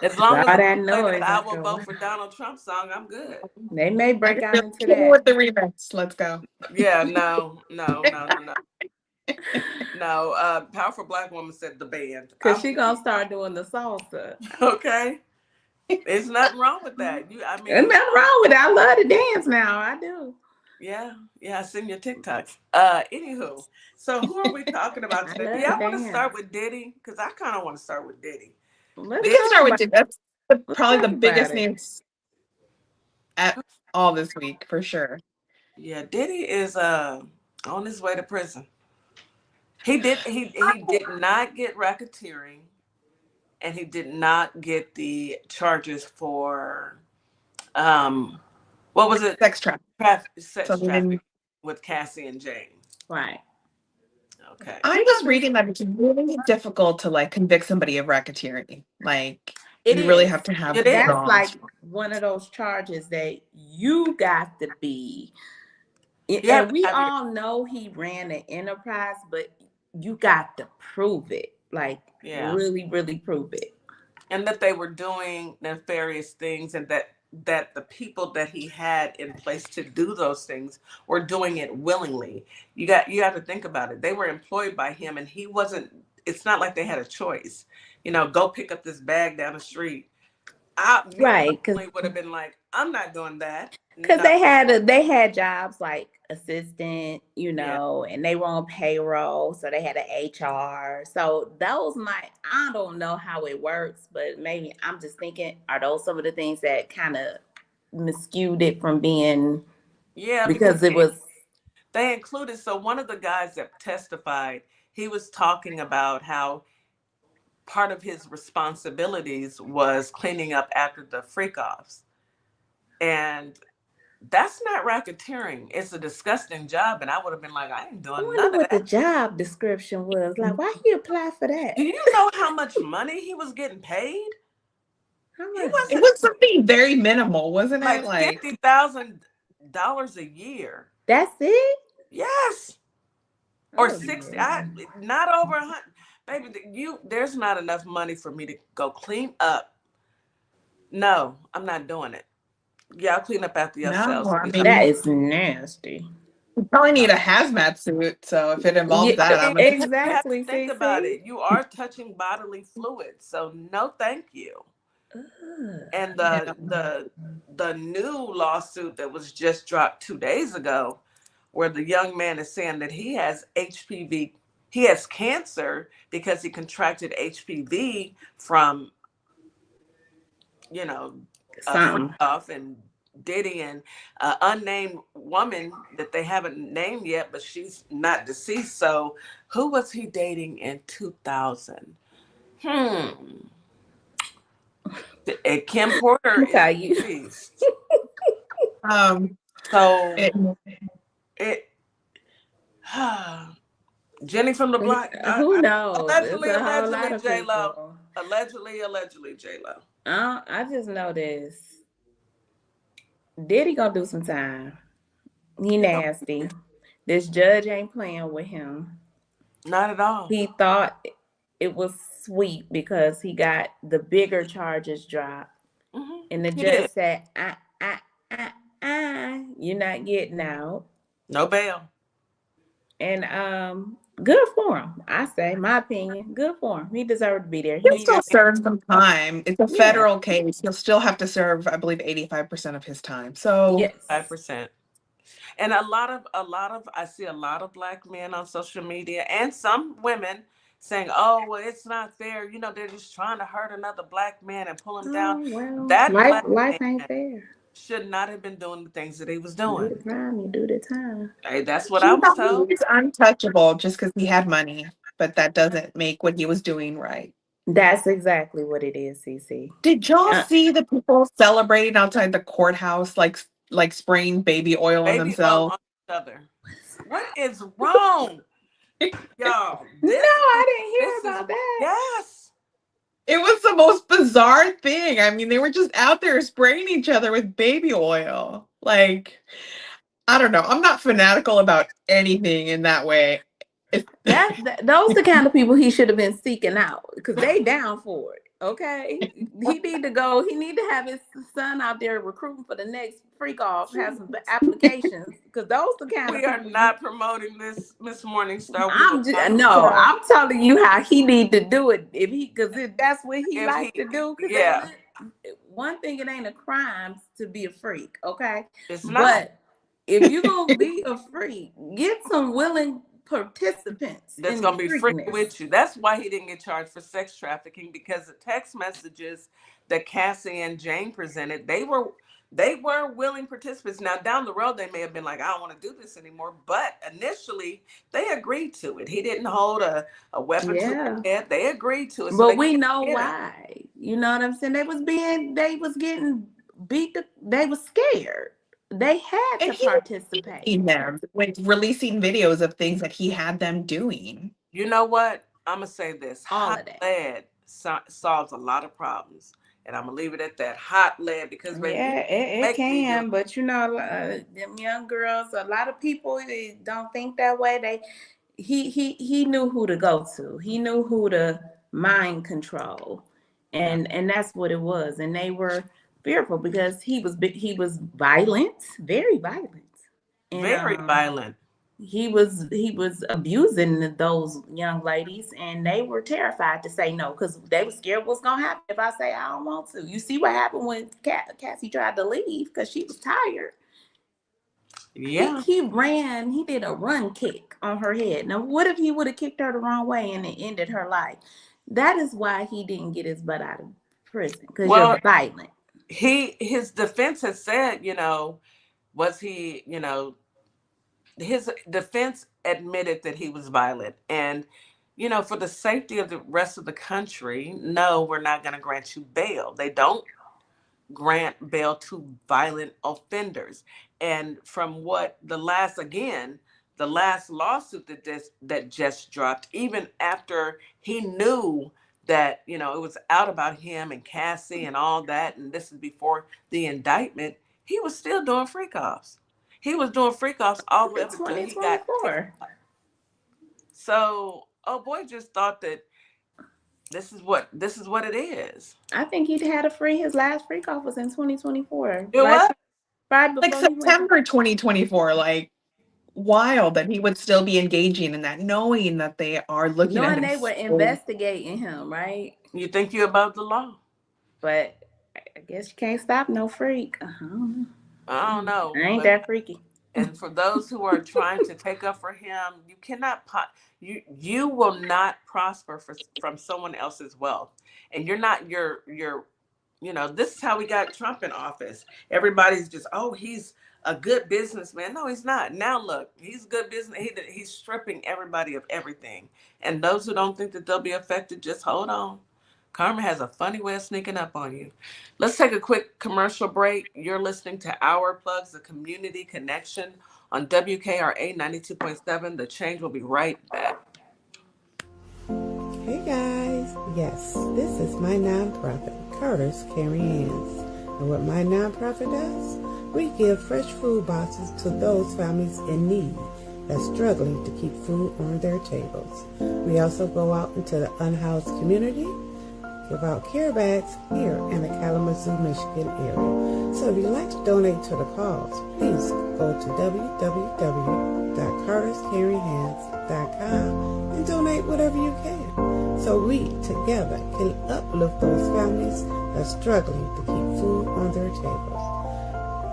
As long all as that they play noise that "I after will a vote while. for Donald Trump" song, I'm good. They may break I out can into feel that. with the remix. Let's go. Yeah, no. No, powerful black woman said the band. Cause she gonna start doing the salsa. Okay. There's nothing wrong with that. I There's mean, nothing wrong with it. I love to dance now. I do. yeah, I seen your TikToks. Anywho, so who are we talking about I today? Do love y'all to want to dance. start with Diddy? Because I kind of want to start with Diddy. Let's We can talk start with about Diddy. That's probably the talk about biggest it. news at all this week for sure. Yeah, Diddy is on his way to prison. He did not get racketeering, and he did not get the charges for what was it? Sex trafficking. So Sex they trafficking didn't. with Cassie and James. Right. Okay. I was reading that it's really difficult to like convict somebody of racketeering. Like It you really is. have to have It is. That's like strong. one of those charges that you got to be. You have And to we have your all know he ran an enterprise, but you got to prove it. Like yeah. really, really prove it. And that they were doing nefarious things, and that the people that he had in place to do those things were doing it willingly. You have to think about it. They were employed by him, and he wasn't. It's not like they had a choice. Go pick up this bag down the street. Me Right, personally would have been like, I'm not doing that. because No. they had jobs like assistant, Yeah. and they were on payroll, so they had an HR. So those I don't know how it works, but maybe I'm just thinking, are those some of the things that kind of skewed it from being Yeah, because it was they included. So one of the guys that testified, he was talking about how part of his responsibilities was cleaning up after the freak offs. And that's not racketeering. It's a disgusting job. And I would have been like, I ain't I doing wonder none of what the that. job description was. Like, why he apply for that? Do you know how much money he was getting paid? How He much? It wasn't was something very minimal, wasn't like it? Like $50,000 a year. That's it? Yes. Or Oh, 60, yeah. not over 100. Baby, there's not enough money for me to go clean up. No, I'm not doing it. Y'all clean up after yourselves. no, I That mean is nasty. you probably need a hazmat suit. So if it involves Yeah, that, I'm You have exactly. to think about it. You are touching bodily fluids, so no, thank you. Ugh. And the new lawsuit that was just dropped 2 days ago, where the young man is saying that he has HPV, he has cancer because he contracted HPV from, a freak Something. off and Diddy and an unnamed woman that they haven't named yet, but she's not deceased. So who was he dating in 2000? Kim Porter is Okay, you. deceased. um So it, it Jenny from the block. Who knows? Allegedly, It's a whole lot allegedly, of J Lo. people. Allegedly, J Lo. I just know this. Diddy gonna do some time. He nasty. This judge ain't playing with him. Not at all. He thought it was sweet because he got the bigger charges dropped. And the He judge did. said, you're not getting out. No bail. And good for him. I say, my opinion, good for him. He deserved to be there. he'll still serve some time. It's a Yeah. federal case. He'll still have to serve, I believe, 85% of his time. So Yes. 5%. And I see a lot of black men on social media and some women saying, "Oh, well, it's not fair. They're just trying to hurt another black man and pull him down." Well, That life black ain't man fair. should not have been doing the things that he was Do doing. the crime, you do the time. Hey, that's what I was told. he's untouchable just because he had money, but that doesn't make what he was doing right. That's exactly what it is, CC. Did y'all Uh, see the people celebrating outside the courthouse, like spraying baby oil on Baby oil themselves? on each other. What is wrong, y'all? no, This is I didn't hear this is about that. yes. It was the most bizarre thing. I mean, they were just out there spraying each other with baby oil. Like, I don't know. I'm not fanatical about anything in that way. Those the kind of people he should have been seeking out because they down for it. Okay, he need to go. He need to have his son out there recruiting for the next freak off. Have some applications because those the kind of We are people you. not promoting this, Miss Morningstar. We will I'm just, not no, promote I'm telling you how he need to do it if that's what he if he like to do. Because yeah, one thing, it ain't a crime to be a freak, okay? it's not. But if you're gonna be a freak, get some willing participants That's in the gonna be free freakness. with you. That's why he didn't get charged for sex trafficking, because the text messages that Cassie and Jane presented, they were willing participants. Now down the road they may have been like, I don't want to do this anymore, but initially they agreed to it. He didn't hold a weapon to Yeah. their head. They agreed to it. So But they we know get it. why. You know what I'm saying? They was getting beat. They was scared. They had And to he was participate. teasing them with releasing videos of things that he had them doing. You know what? I'm gonna say this: All hot of that. lead solves a lot of problems, and I'm gonna leave it at that. Hot lead, because baby, you Yeah, it make me do. can, but you know, them young girls, a lot of people don't think that way. He knew who to go to. He knew who to mind control, Yeah. and that's what it was. And they were fearful because he was violent, very violent, and Very violent. he was abusing those young ladies, and they were terrified to say no because they were scared what's gonna happen if I say I don't want to. You see what happened when Cassie tried to leave because she was tired. Yeah. He ran. He did a run kick on her head. Now, what if he would have kicked her the wrong way and it ended her life? That is why he didn't get his butt out of prison because Well, you're violent. his defense has said, was he, his defense admitted that he was violent, and for the safety of the rest of the country, no, we're not going to grant you bail. They don't grant bail to violent offenders. And from what the last lawsuit that just dropped, even after he knew that it was out about him and Cassie and all that, and this is before the indictment, he was still doing freak offs. He was doing freak offs all the way up until he got kicked. 2024. So, oh boy, just thought that this is what it is. I think he'd had his last freak off was in 2024. It was. Right Like before he went. September 2024, like wild that he would still be engaging in that, knowing that they are looking at Knowing him. they were investigating him, right? You think you're above the law? But I guess you can't stop no freak. I don't know. I ain't that freaky. And for those who are trying to take up for him, you cannot you will not prosper from someone else's wealth. And you're not this is how we got Trump in office. Everybody's just, oh, he's a good businessman. No, he's not. Now look, he's good business. He's stripping everybody of everything. And those who don't think that they'll be affected, just hold on. Karma has a funny way of sneaking up on you. Let's take a quick commercial break. You're listening to Our Plugs, the community connection on WKRA 92.7. The Change will be right back. Hey guys, yes, this is my nonprofit, Carter's Caring Hands. And what my nonprofit does, we give fresh food boxes to those families in need that's struggling to keep food on their tables. We also go out into the unhoused community, give out care bags here in the Kalamazoo, Michigan area. So if you'd like to donate to the cause, please go to www.carterscaringhands.com and donate whatever you can, so we together can uplift those families that's struggling to keep food on their tables.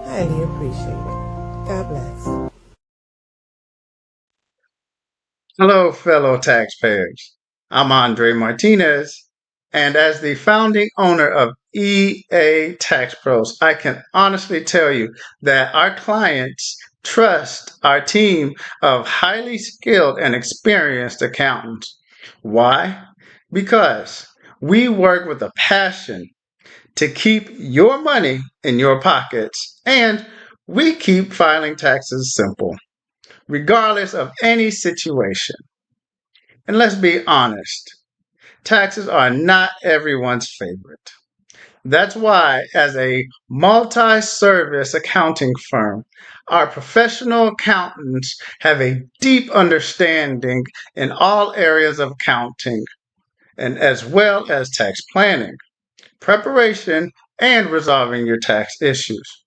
Highly appreciate it. God bless. Hello, fellow taxpayers. I'm Andre Martinez, and as the founding owner of EA Tax Pros, I can honestly tell you that our clients trust our team of highly skilled and experienced accountants. Why? Because We work with a passion to keep your money in your pockets, and we keep filing taxes simple, regardless of any situation. And let's be honest, taxes are not everyone's favorite. That's why, as a multi service accounting firm, our professional accountants have a deep understanding in all areas of accounting, and as well as tax planning, preparation, and resolving your tax issues.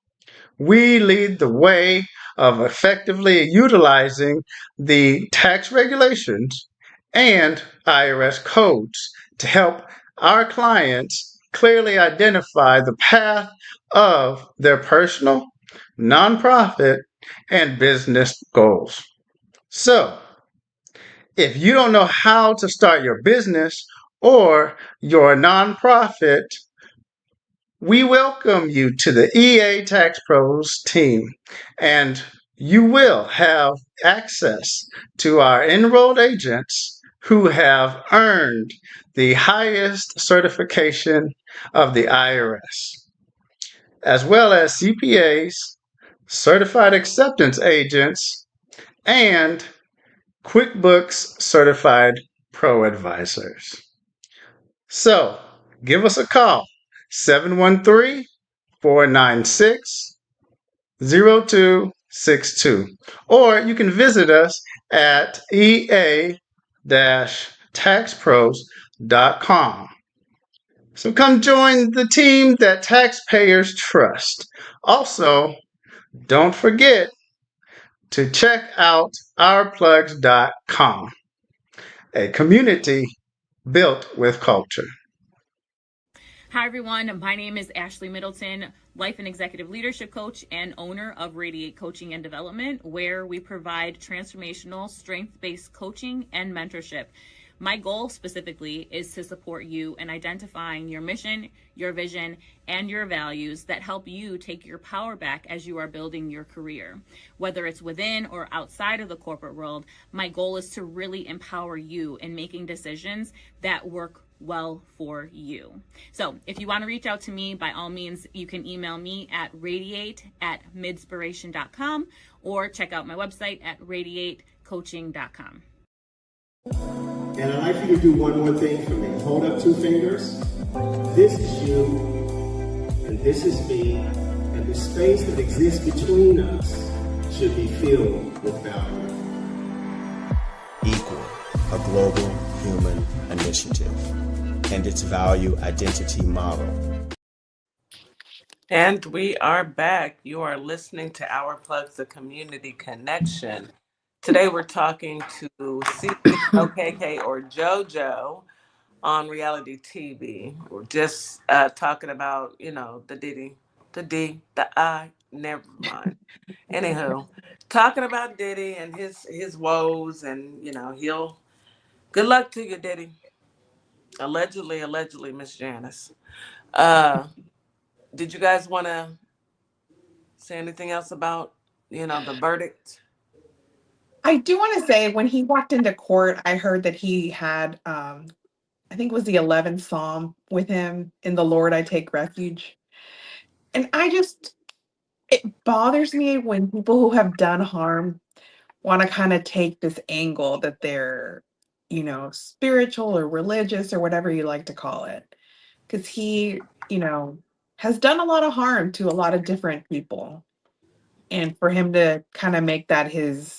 We lead the way of effectively utilizing the tax regulations and IRS codes to help our clients clearly identify the path of their personal, nonprofit, and business goals. So, if you don't know how to start your business or your nonprofit, we welcome you to the EA Tax Pros team, and you will have access to our enrolled agents who have earned the highest certification of the IRS, as well as CPAs, certified acceptance agents, and QuickBooks certified pro advisors. So give us a call, 713 496 0262. Or you can visit us at ea-taxpros.com. So come join the team that taxpayers trust. Also, don't forget to check out ourplugs.com, a community built with culture. Hi, everyone. My name is Ashley Middleton, life and executive leadership coach and owner of Radiate Coaching and Development, where we provide transformational, strength-based coaching and mentorship. My goal specifically is to support you in identifying your mission, your vision, and your values that help you take your power back as you are building your career. Whether it's within or outside of the corporate world, my goal is to really empower you in making decisions that work well for you. So if you want to reach out to me, by all means, you can email me at radiate@midspiration.com or check out my website at radiatecoaching.com. And I'd like for you to do one more thing for me. Hold up 2 fingers. This is you, and this is me, and the space that exists between us should be filled with value. Equal, a global human initiative, and its value identity model. And we are back. You are listening to Our Plugs, the Community Connection. Today we're talking to CKK or JoJo on reality TV. We're just talking about, the Diddy, the D, the I, never mind. Anywho, talking about Diddy and his woes, and he'll good luck to you, Diddy. Allegedly, Miss Janice. Did you guys want to say anything else about, the verdict? I do want to say when he walked into court, I heard that he had, I think it was the 11th Psalm with him, "In the Lord I take refuge." And it bothers me when people who have done harm want to kind of take this angle that they're, spiritual or religious or whatever you like to call it. Because he, has done a lot of harm to a lot of different people. And for him to kind of make that his,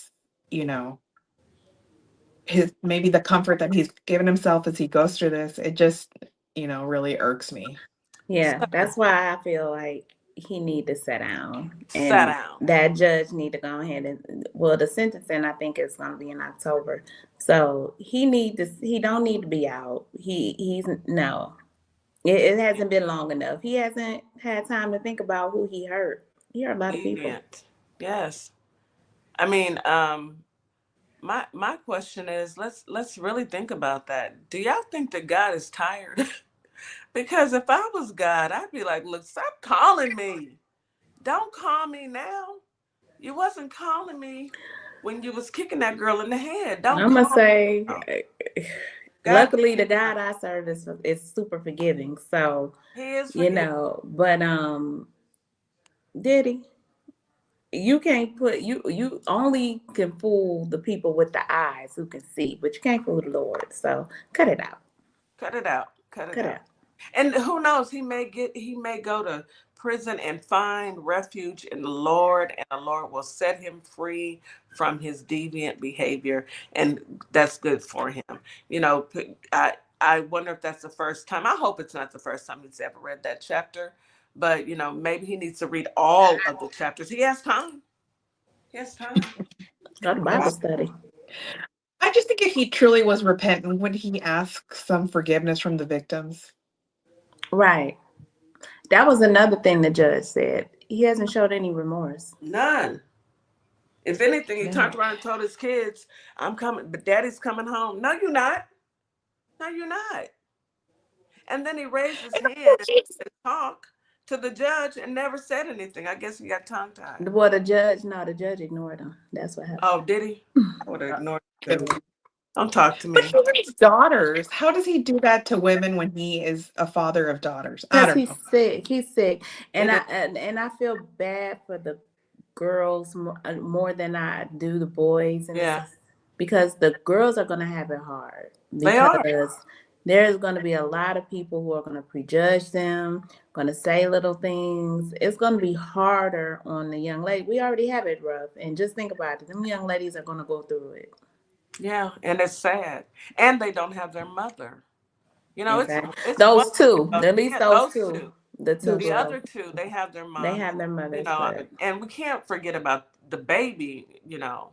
his maybe the comfort that he's given himself as he goes through this, it just, really irks me. Yeah, that's why I feel like he need to sit down. And Sat down. that judge need to go ahead and, well, the sentencing I think is going to be in October. So he don't need to be out. He's no. It hasn't been long enough. He hasn't had time to think about who he hurt. He hurt a lot of people. Yes. I mean, my question is, let's really think about that. Do y'all think that God is tired? Because if I was God, I'd be like, look, stop calling me. Don't call me now. You wasn't calling me when you was kicking that girl in the head. I'm gonna say God, Luckily, the God I serve is super forgiving. So, He is you forgiving. know, but Diddy, you can't put you only can fool the people with the eyes who can see, but you can't fool the Lord. So cut it out. Cut it out. Cut it Cut it out. out. And who knows? He may go to prison and find refuge in the Lord, and the Lord will set him free from his deviant behavior, and that's good for him. You know, I wonder if that's the first time. I hope it's not the first time he's ever read that chapter, but you know, maybe he needs to read all of the chapters. He has time. He has time. Go to Bible study. I just think if he truly was repentant, would he ask some forgiveness from the victims? Right. That was another thing the judge said. He hasn't showed any remorse. None. If anything, he None. turned around and told his kids, "I'm coming, but Daddy's coming home." No, you're not. No, you're not. And then he raised his hand and talked to the judge and never said anything. I guess he got tongue tied. Well, the judge ignored him. That's what happened. Oh, did he? I would have ignored him too. But Don't talk to me. he raised daughters. How does he do that to women when he is a father of daughters? I Because don't he's know. sick. He's sick. And It I is. and I feel bad for the girls more than I do the boys in the Yeah, sense because the girls are gonna have it hard they are. because there's gonna be a lot of people who are gonna prejudge them, gonna say little things. It's gonna be harder on the young lady. We already have it rough, and just think about it. Them young ladies are gonna go through it. Yeah, and it's sad. And they don't have their mother. You know, Exactly. it's one Those two, of at least yeah, those those two, two. the two Those The girls, other two, they have their they mom. have their You mothers, know, but and we can't forget about the baby. You know,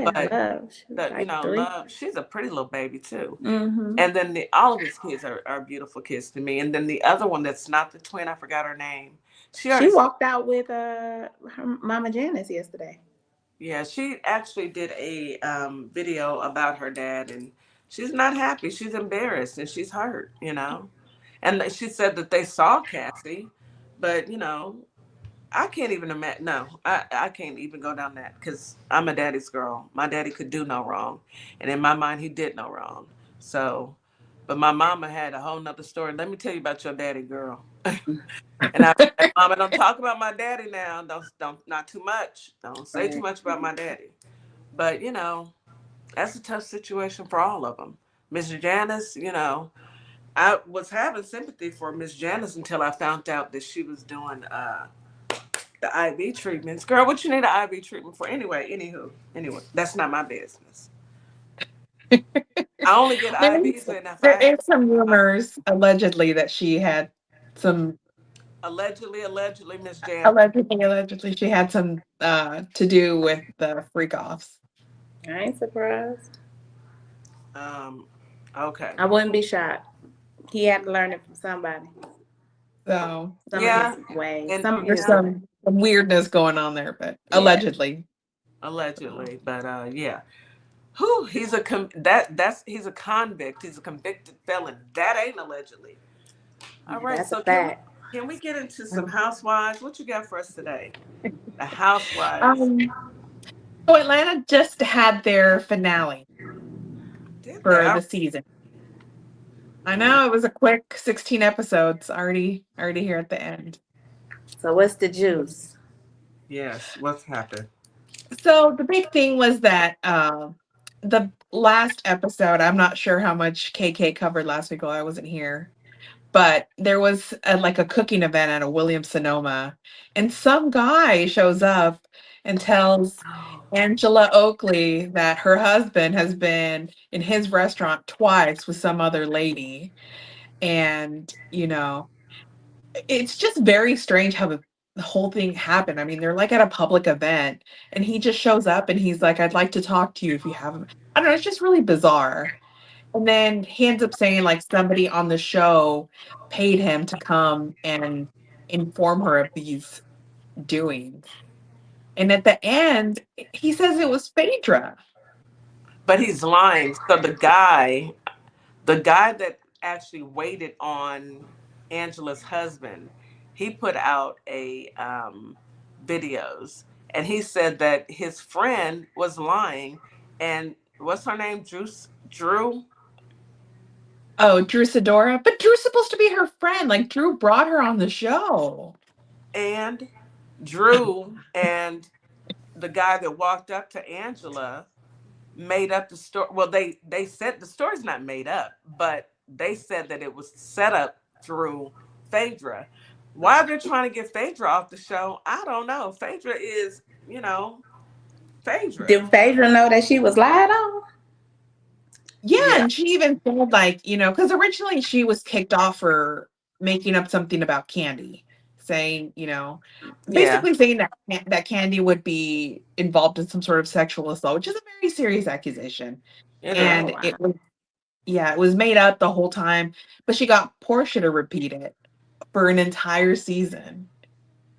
but love, she was you like know, 3. Love. She's a pretty little baby too. Mm-hmm. And then all of his kids are beautiful kids to me. And then the other one that's not the twin, I forgot her name. She She already, walked out with her Mama Janice yesterday. yeah, she actually did a video about her dad, and she's not happy. She's embarrassed and she's hurt, you know. And she said that they saw Cassie, but you know, I can't even imagine. No, I can't even go down that because I'm a daddy's girl. My daddy could do no wrong. And in my mind, he did no wrong. So, but my mama had a whole nother story. Let me tell you about your daddy, girl. And I said, Mama, don't talk about my daddy now. Not too much. Don't say too Right. much about my daddy. But, you know, that's a tough situation for all of them. Miss Janice, you know, I was having sympathy for Miss Janice until I found out that she was doing the IV treatments. Girl, what you need an IV treatment for? Anyway, that's not my business. I only get IVs in if There I have is some rumors allegedly that she had some allegedly, Miss Jan. allegedly she had some to do with the freak offs. I ain't surprised. Um, okay. I wouldn't be shocked. He had to learn it from somebody. So Some of Yeah, his ways. and Some of there's his yeah, ways. some weirdness going on there, but Yeah. allegedly. allegedly, but yeah. Who he's a convict. He's a convicted felon. That ain't allegedly. All right. That's a So fact. can we get into some housewives? What you got for us today? The housewives. Um, so Atlanta just had their finale Did they? for the season. I know it was a quick 16 episodes already here at the end. So what's the juice? Yes. What's happened? So the big thing was that the last episode, I'm not sure how much KK covered last week while I wasn't here, but there was like a cooking event at a Williams Sonoma, and some guy shows up and tells Angela Oakley that her husband has been in his restaurant twice with some other lady. And, you know, it's just very strange how the whole thing happened. I mean, they're like at a public event and he just shows up and he's like, I'd like to talk to you if you haven't. I don't know, it's just really bizarre. And then he ends up saying like somebody on the show paid him to come and inform her of these doings. And at the end, he says it was Phaedra. But he's lying. So the guy that actually waited on Angela's husband, he put out a videos, and he said that his friend was lying, and what's her name, Drew? Oh, Drew Sidora. But Drew's supposed to be her friend. Like, Drew brought her on the show. And Drew and the guy that walked up to Angela made up the story. Well, they said the story's not made up, but they said that it was set up through Phaedra. Why they're trying to get Phaedra off the show, I don't know. Phaedra is, Phaedra. Did Phaedra know that she was lied on? Yeah, Yeah. and she even said, like, because originally she was kicked off for making up something about Candy, saying, Yeah. basically saying that Candy would be involved in some sort of sexual assault, which is a very serious accusation. It And is. it was made up the whole time, but she got Portia to repeat it for an entire season.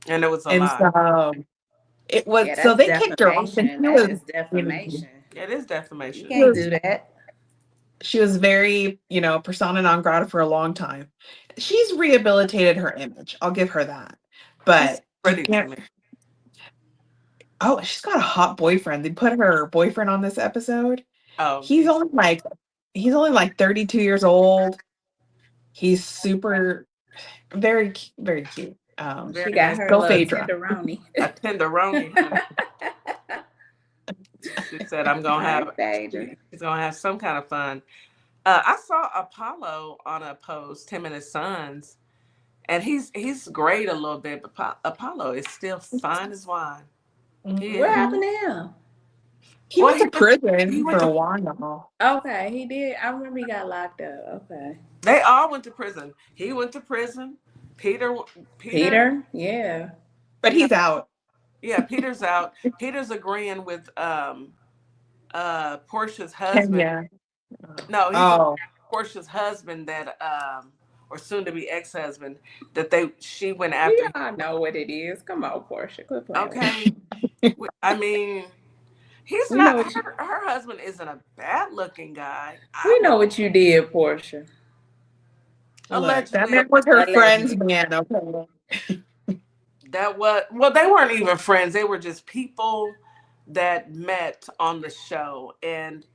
And it was a And lie. so it was, Yeah, so that's they kicked her off. And defamation. That is defamation. It is You defamation. can't do that. She was very, persona non grata for a long time. She's rehabilitated her image. I'll give her that. But She's pretty to me. Oh, she's got a hot boyfriend. They put her boyfriend on this episode. Oh, He's only like 32 years old. He's super, very, very cute. She got her go little Phaedra. tenderoni. a tenderoni. Honey. She said, "I'm gonna have." She's gonna have some kind of fun. I saw Apollo on a post, him and his sons, and he's grayed a little bit, but Apollo is still fine as wine. What happened to him? He went to prison for a while. Okay, he did. I remember he got locked up. Okay. They all went to prison. He went to prison. Peter, yeah. But he's out. Yeah, Peter's out. Peter's agreeing with Portia's husband. Kenya. No, he's Portia's husband that or soon to be ex-husband that she went after. We all know what it is. Come on, Portia. Quit playing. Okay. I mean, he's not her husband isn't a bad looking guy. We know what you did, Portia. Allegedly. That man was her friend's man, okay. They weren't even friends. They were just people that met on the show. And,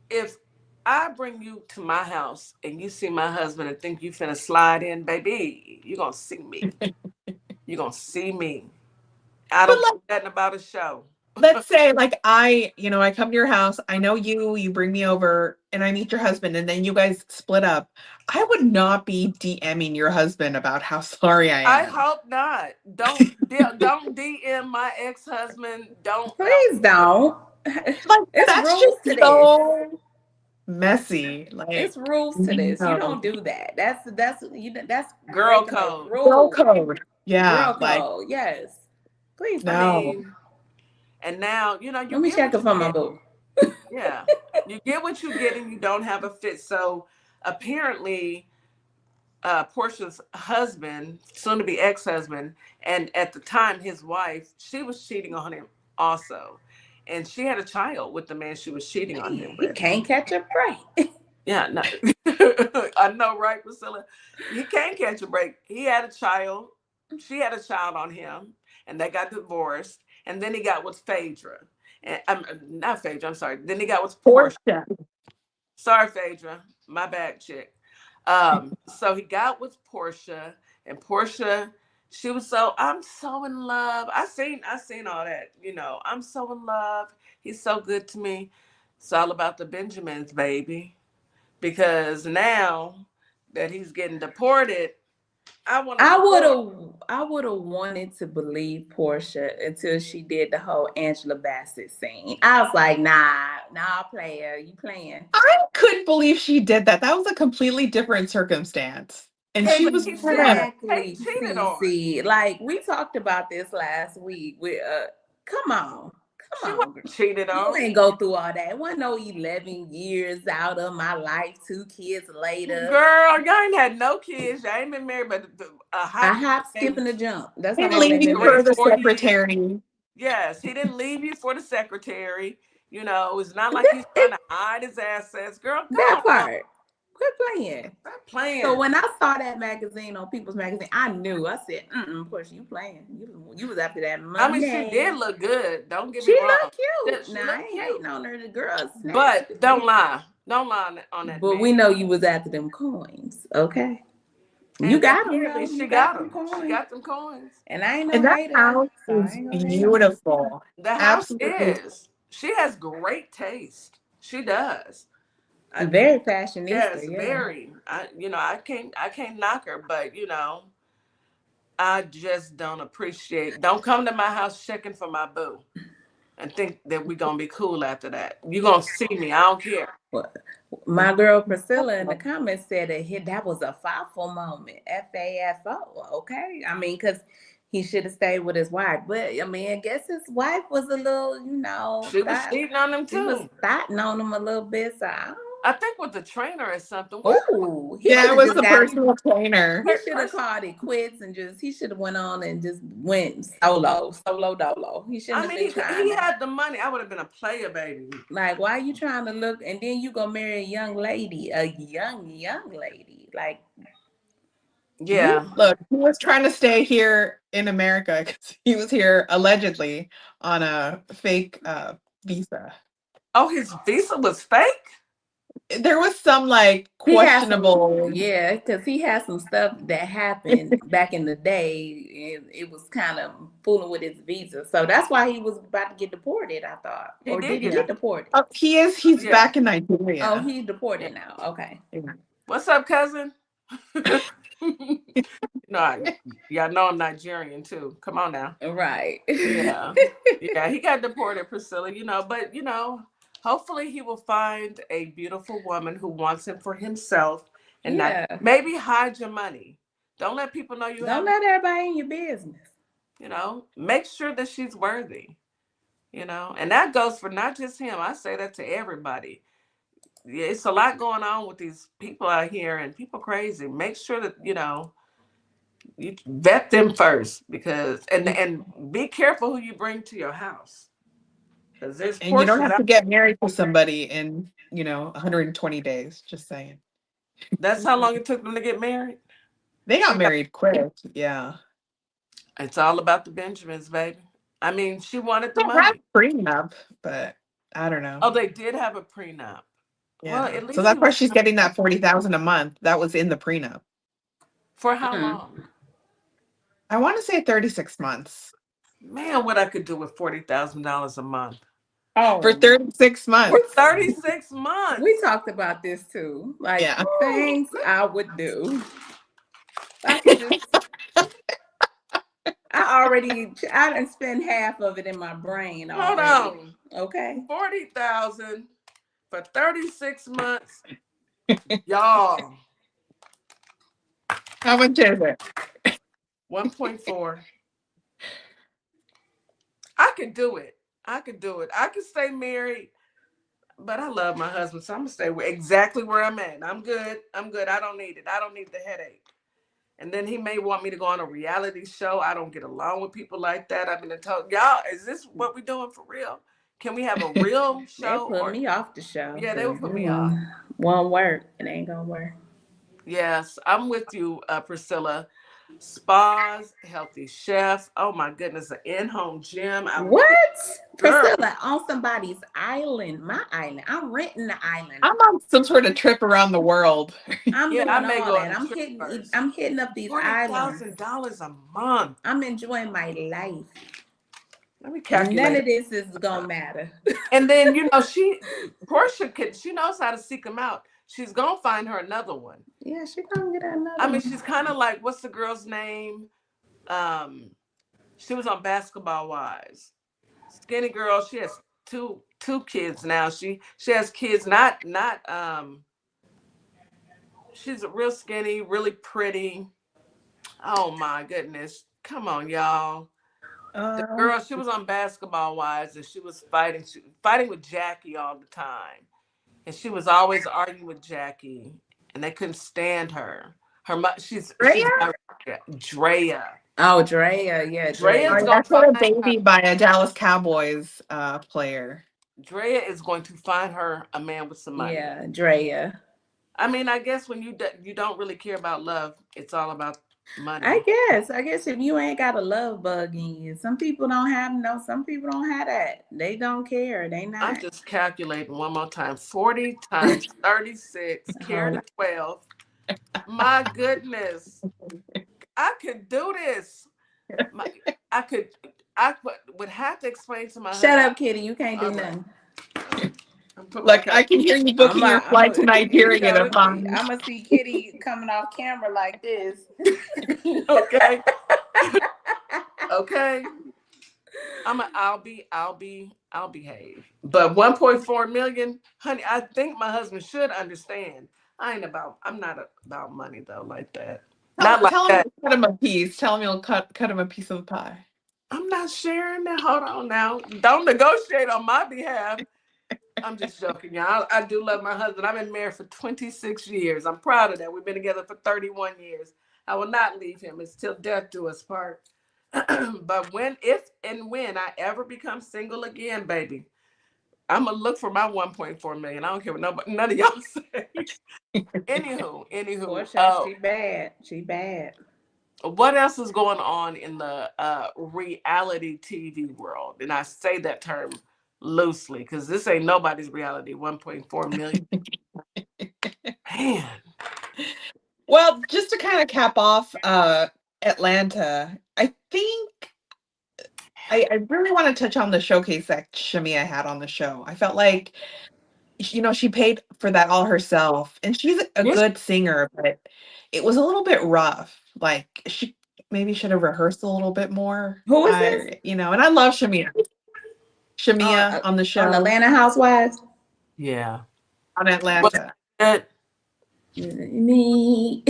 if I bring you to my house and you see my husband and think you finna slide in, baby, you're going to see me. You're going to see me. I don't know nothing about a show. Let's say, like, I come to your house, I know you bring me over, and I meet your husband, and then you guys split up. I would not be DMing your husband about how sorry I am. I hope not. Don't DM my ex-husband. Please don't. That's just so messy. Like, it's rules to this. You don't do that. That's girl code. Girl code. Yeah. Girl code. Yes. Please no. And now, let me check it for my boo. Yeah. You get what you get and you don't have a fit. So apparently Portia's husband, soon to be ex-husband, and at the time his wife, she was cheating on him also. And she had a child with the man she was cheating on him with. He can't catch a break. Yeah, no. I know, right, Priscilla? He can't catch a break. He had a child. She had a child on him, and they got divorced. And then he got with Phaedra. And not Phaedra, I'm sorry. Then he got with Portia. Sorry, Phaedra. My bad, chick. So he got with Portia, and Portia, she was I'm so in love. I seen all that, I'm so in love. He's so good to me. It's all about the Benjamins, baby. Because now that he's getting deported, I would have wanted to believe Portia until she did the whole Angela Bassett scene. I was like, nah, player, you playing. I couldn't believe she did that. That was a completely different circumstance. And she was exactly like we talked about this last week with come on. Cheated on. You ain't go through all that. It wasn't no 11 years out of my life, 2 kids later. Girl, y'all ain't had no kids. Y'all ain't been married, but a hop, skip, and a jump. That's how leave you for the secretary. Yes, he didn't leave you for the secretary. It's not like he's trying to hide his assets. Girl, that part. Quit playing. Stop playing. So when I saw that magazine on People's Magazine, I knew. I said, Portia, you playing. You was after that money. I mean, she did look good. Don't get me wrong. She looked cute. I ain't hating on her. The girl. But don't lie. Don't lie on that But man. we know you was after them coins, okay? You And got them apparently though. she You got got them them. She coins. got them coins. And I ain't no And that hater, house so I is ain't gonna hate on her. beautiful. The house Absolutely. is. She has great taste. She does. I, Very fashionista, yes, yeah. very. I can't knock her, but I just don't appreciate. Don't come to my house checking for my boo and think that we're gonna be cool after that. You're gonna see me. I don't care. Well, my girl Priscilla in the comments said that was a FAFO moment. FAFO. Okay. I mean, because he should have stayed with his wife. But I mean, I guess his wife was a little, She was cheating on him she was too. thotting on him a little bit. So I think with the trainer or something. oh, he Yeah, should it have was just the got personal trainer. he should have called it quits and he should have went on and just went solo dolo. He shouldn't I have mean, been trying he to. had the money. I would have been a player, baby. Like, why are you trying to look and then you go marry a young lady, young lady? Like, Yeah. Look, he was trying to stay here in America because he was here allegedly on a fake visa. Oh, his visa was fake? There was some like he has some, questionable. yeah, because he has some stuff that happened back in the day, and it was kind of fooling with his visa. So that's why he was about to get deported, I thought. He Or did did he get get. deported? Oh, he's Yeah. back in Nigeria. Oh, he's Yeah. deported now. Okay. What's up, cousin? Y'all know I'm Nigerian too. Come on now. Right. Yeah. Yeah, he got deported, Priscilla, but hopefully he will find a beautiful woman who wants him for himself and not Yeah. maybe hide your money. Don't let people know you have Don't let everybody in your business. Make sure that she's worthy. And that goes for not just him. I say that to everybody. Yeah, it's a lot going on with these people out here and people crazy. Make sure that, you vet them first because and be careful who you bring to your house. Because there's And you don't portions have to out. get married to somebody in 120 days. Just saying. That's how long it took them to get married. They got married quick. Yeah. It's all about the Benjamins, baby. I mean, she wanted the They had money. prenup, but I don't know. Oh, they did have a prenup. Well, Yeah. at So least he that's why was she's getting that 40,000 a month. That was in the prenup. for how long? I want to say 36 months. Man, what I could do with $40,000 a month. Oh, For 36 months. For 36 months. We talked about this too. Like things I would do. I could just I done spend half of it in my brain Hold already. on. Okay. 40,000 for 36 months. Y'all. How much is it? 1.4. I could do it. I could stay married, but I love my husband, so I'm gonna stay exactly where I'm at. I'm good. I don't need it. I don't need the headache. And then he may want me to go on a reality show. I don't get along with people like that. I've been told, y'all, is this what we're doing for real? Can we have a real show? They put me off the show. Yeah, they would put me off. Won't work. It ain't gonna work. Yes, I'm with you, Priscilla. Spas, healthy chef. Oh my goodness, an in-home gym. What? Priscilla, on somebody's island, my island. I'm renting the island. I'm on some sort of trip around the world. I'm doing I may all go that. on I'm hitting up these islands. $40,000 a month. I'm enjoying my life. Let me calculate. None of this is gonna matter. And then Portia she knows how to seek them out. She's gonna find her another one. Yeah, she's gonna get another I mean, one. she's kind of like, what's the girl's name? She was on Basketball Wives. Skinny girl. She has two kids now. She has kids. Not. She's real skinny, really pretty. Oh my goodness! Come on, y'all. The girl, she was on Basketball Wives, and she was fighting with Jackie all the time, and she was always arguing with Jackie, and they couldn't stand her. She's Drea. Oh, Drea, yeah. Drea's I got a baby by a Dallas Cowboys player. Drea is going to find her a man with some money. Yeah, Drea. I mean, I guess when you don't really care about love, it's all about money. I guess if you ain't got a love bug in you, some people don't have that. They don't care. They I'm not. just calculating one more time. 40 times 36, carry Hold the 12. My goodness. I could do this. My, I could, would have to explain to my Shut husband. up, Kitty. You can't do All right. nothing. Look, I can hear you booking your flight to Nigeria to find. I'm gonna see Kitty coming off camera like this. Okay. Okay. I'll behave. But 1.4 million, honey, I think my husband should understand. I'm not about money though, like that. Not like Tell him that. to cut him a piece. Tell him you'll cut him a piece of the pie. I'm not sharing that. Hold on now. Don't negotiate on my behalf. I'm just joking, y'all. I do love my husband. I've been married for 26 years. I'm proud of that. We've been together for 31 years. I will not leave him. It's till death do us part. But if and when I ever become single again, baby, I'm gonna look for my 1.4 million. I don't care what none of y'all say. Anywho. Poor she bad. What else is going on in the reality TV world? And I say that term loosely because this ain't nobody's reality. 1.4 million. Man. Well, just to kind of cap off Atlanta, I think I really want to touch on the showcase that Shamia had on the show. I felt like, she paid for that all herself, and she's a good singer, but it was a little bit rough. Like, she maybe should have rehearsed a little bit more. Who is this? And I love Shamia. Shamia on the show. On Atlanta Housewives? Yeah. On Atlanta. Me.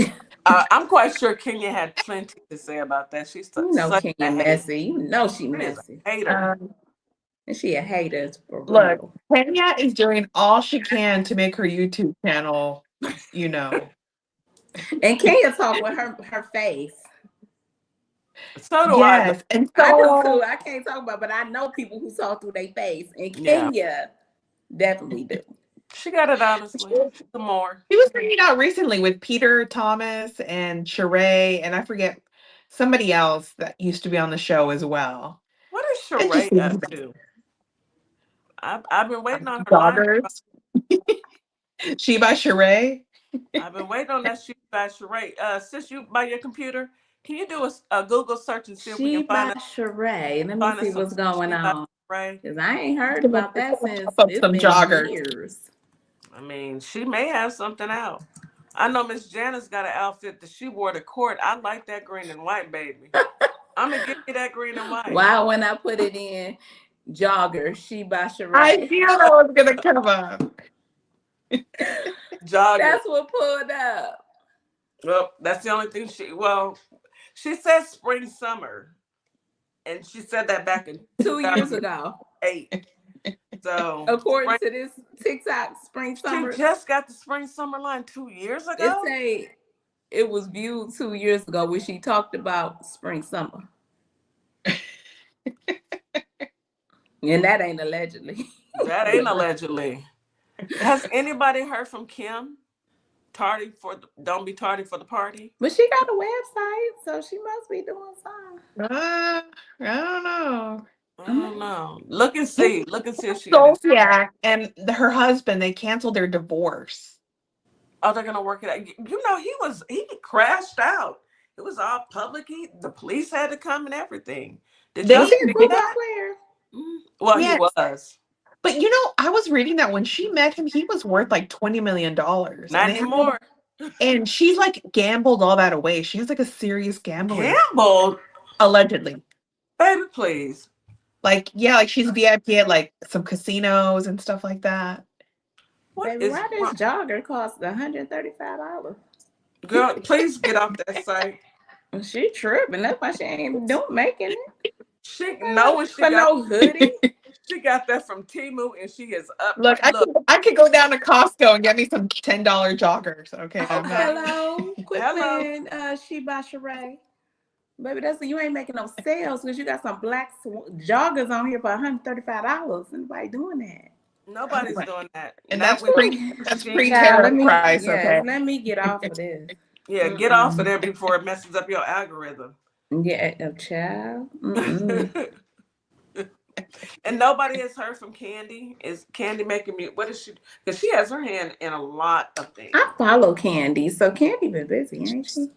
I'm quite sure Kenya had plenty to say about that. She's such Kenya messy. You know she messy. Hater. And she a hater for real. Look, Kenya is doing all she can to make her YouTube channel, And Kenya talk with her face. So do yes, I. And I do too. I can't talk about, but I know people who saw through their face, and Kenya definitely do. She got it honestly. Some more. She was hanging out recently with Peter Thomas and Sheree, and I forget somebody else that used to be on the show as well. What is Sheree up to? I've been waiting on her Joggers. She by Sheree. I've been waiting on that. She by Sheree. Sis, you by your computer, can you do a Google search and see if we can find Sheree? Let me see what's going on. Because I ain't heard about that since it's some been joggers. Years. I mean, she may have something out. I know Miss Janice got an outfit that she wore to court. I like that green and white, baby. I'm gonna give you that green and white. Wow, when I put it in jogger, she by Sheree. I knew that was gonna come up. Jogger. That's what pulled up. Well, that's the only thing she said spring summer. And she said that back in 2 years ago. 8. So according to this TikTok, spring summer. She just got the spring summer line 2 years ago. It was viewed 2 years ago when she talked about spring summer. And that ain't allegedly. That ain't allegedly. Has anybody heard from Kim? Don't be tardy for the party. But she got a website, so she must be doing something. I don't know. Look and see if she. Sophia and her husband, they canceled their divorce. Oh, they're gonna work it out. He crashed out. It was all public. The police had to come and everything. Was he a football player? Well, yes. He was. But I was reading that when she met him, he was worth like $20 million. Not anymore. And she's like gambled all that away. She's like a serious gambler. Gambled? Allegedly. Baby, please. Like she's VIP at like some casinos and stuff like that. Baby, why does jogger cost $135? Girl, please get off that site. She tripping. That's why she ain't making it. No hoodie. She got that from Temu, and she is up. Look, I could go down to Costco and get me some $10 joggers. Okay. Hello, quit she by Sheree. Baby, you ain't making no sales because you got some black joggers on here for $135. Anybody doing that? Nobody's doing that. And that's pre-tariff price. Okay. Let me get off of this. Yeah, get off of there before it messes up your algorithm. Yeah, a child. And nobody has heard from Candy. Is Candy making me? What is she? Because she has her hand in a lot of things. I follow Candy, so Candy been busy, ain't she?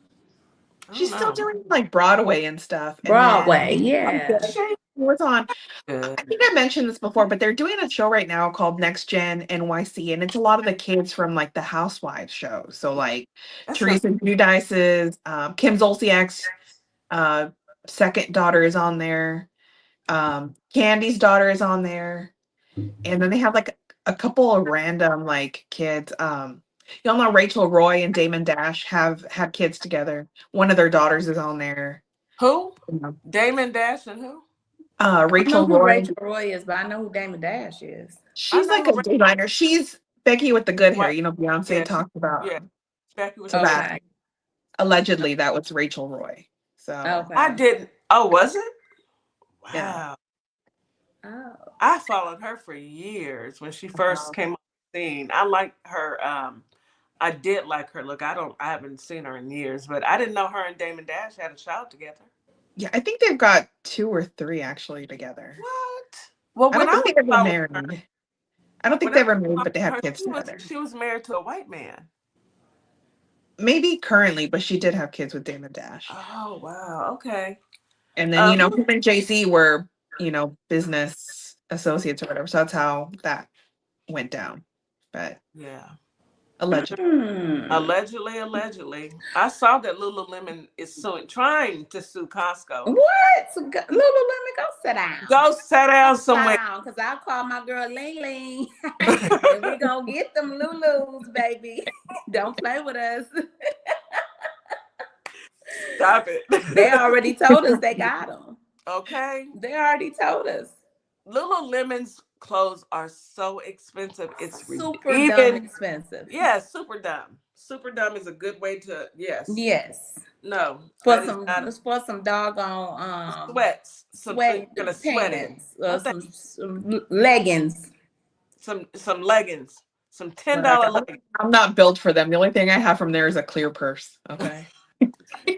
She's still doing like Broadway and stuff. Broadway, And then yeah. Shane was on. Good. I think I mentioned this before, but they're doing a show right now called Next Gen NYC, and it's a lot of the kids from like the Housewives show. So like Teresa Giudice's, Kim Zolciak's second daughter is on there. Candy's daughter is on there, and then they have like a couple of random like kids. Y'all know Rachel Roy and Damon Dash have had kids together. One of their daughters is on there. Who? Damon Dash and who? Rachel I know who Roy. Rachel Roy is, but I know who Damon Dash is. She's like a designer. She's Becky with the good hair. You know, Beyonce talked about. Yeah, Becky with that. Okay. Allegedly, that was Rachel Roy. So I didn't. Oh, was it? Wow. Yeah. Oh. I followed her for years when she first came on the scene. I liked her. I did like her look. I haven't seen her in years, but I didn't know her and Damon Dash had a child together. Yeah, I think they've got 2 or 3 actually together. What? Well, I don't think they ever married. I don't think they ever married, but they have kids together. She was married to a white man. Maybe currently, but she did have kids with Damon Dash. Oh, wow. Okay. And then, him and Jay-Z were, business associates or whatever. So that's how that went down. But yeah. Allegedly. I saw that Lululemon is trying to sue Costco. What? Lululemon, go sit down. Go sit down somewhere. Because I'll call my girl Ling Ling. And we going to get them Lulus, baby. Don't play with us. Stop it. They already told us they got them. Okay. They already told us. Lululemon's clothes are so expensive. It's super dumb expensive. Yeah, super dumb. Super dumb is a good way to Yes. No. For some doggone sweats. You're gonna sweat in. Some leggings. Some leggings. Some $10 leggings. I'm not built for them. The only thing I have from there is a clear purse. Okay.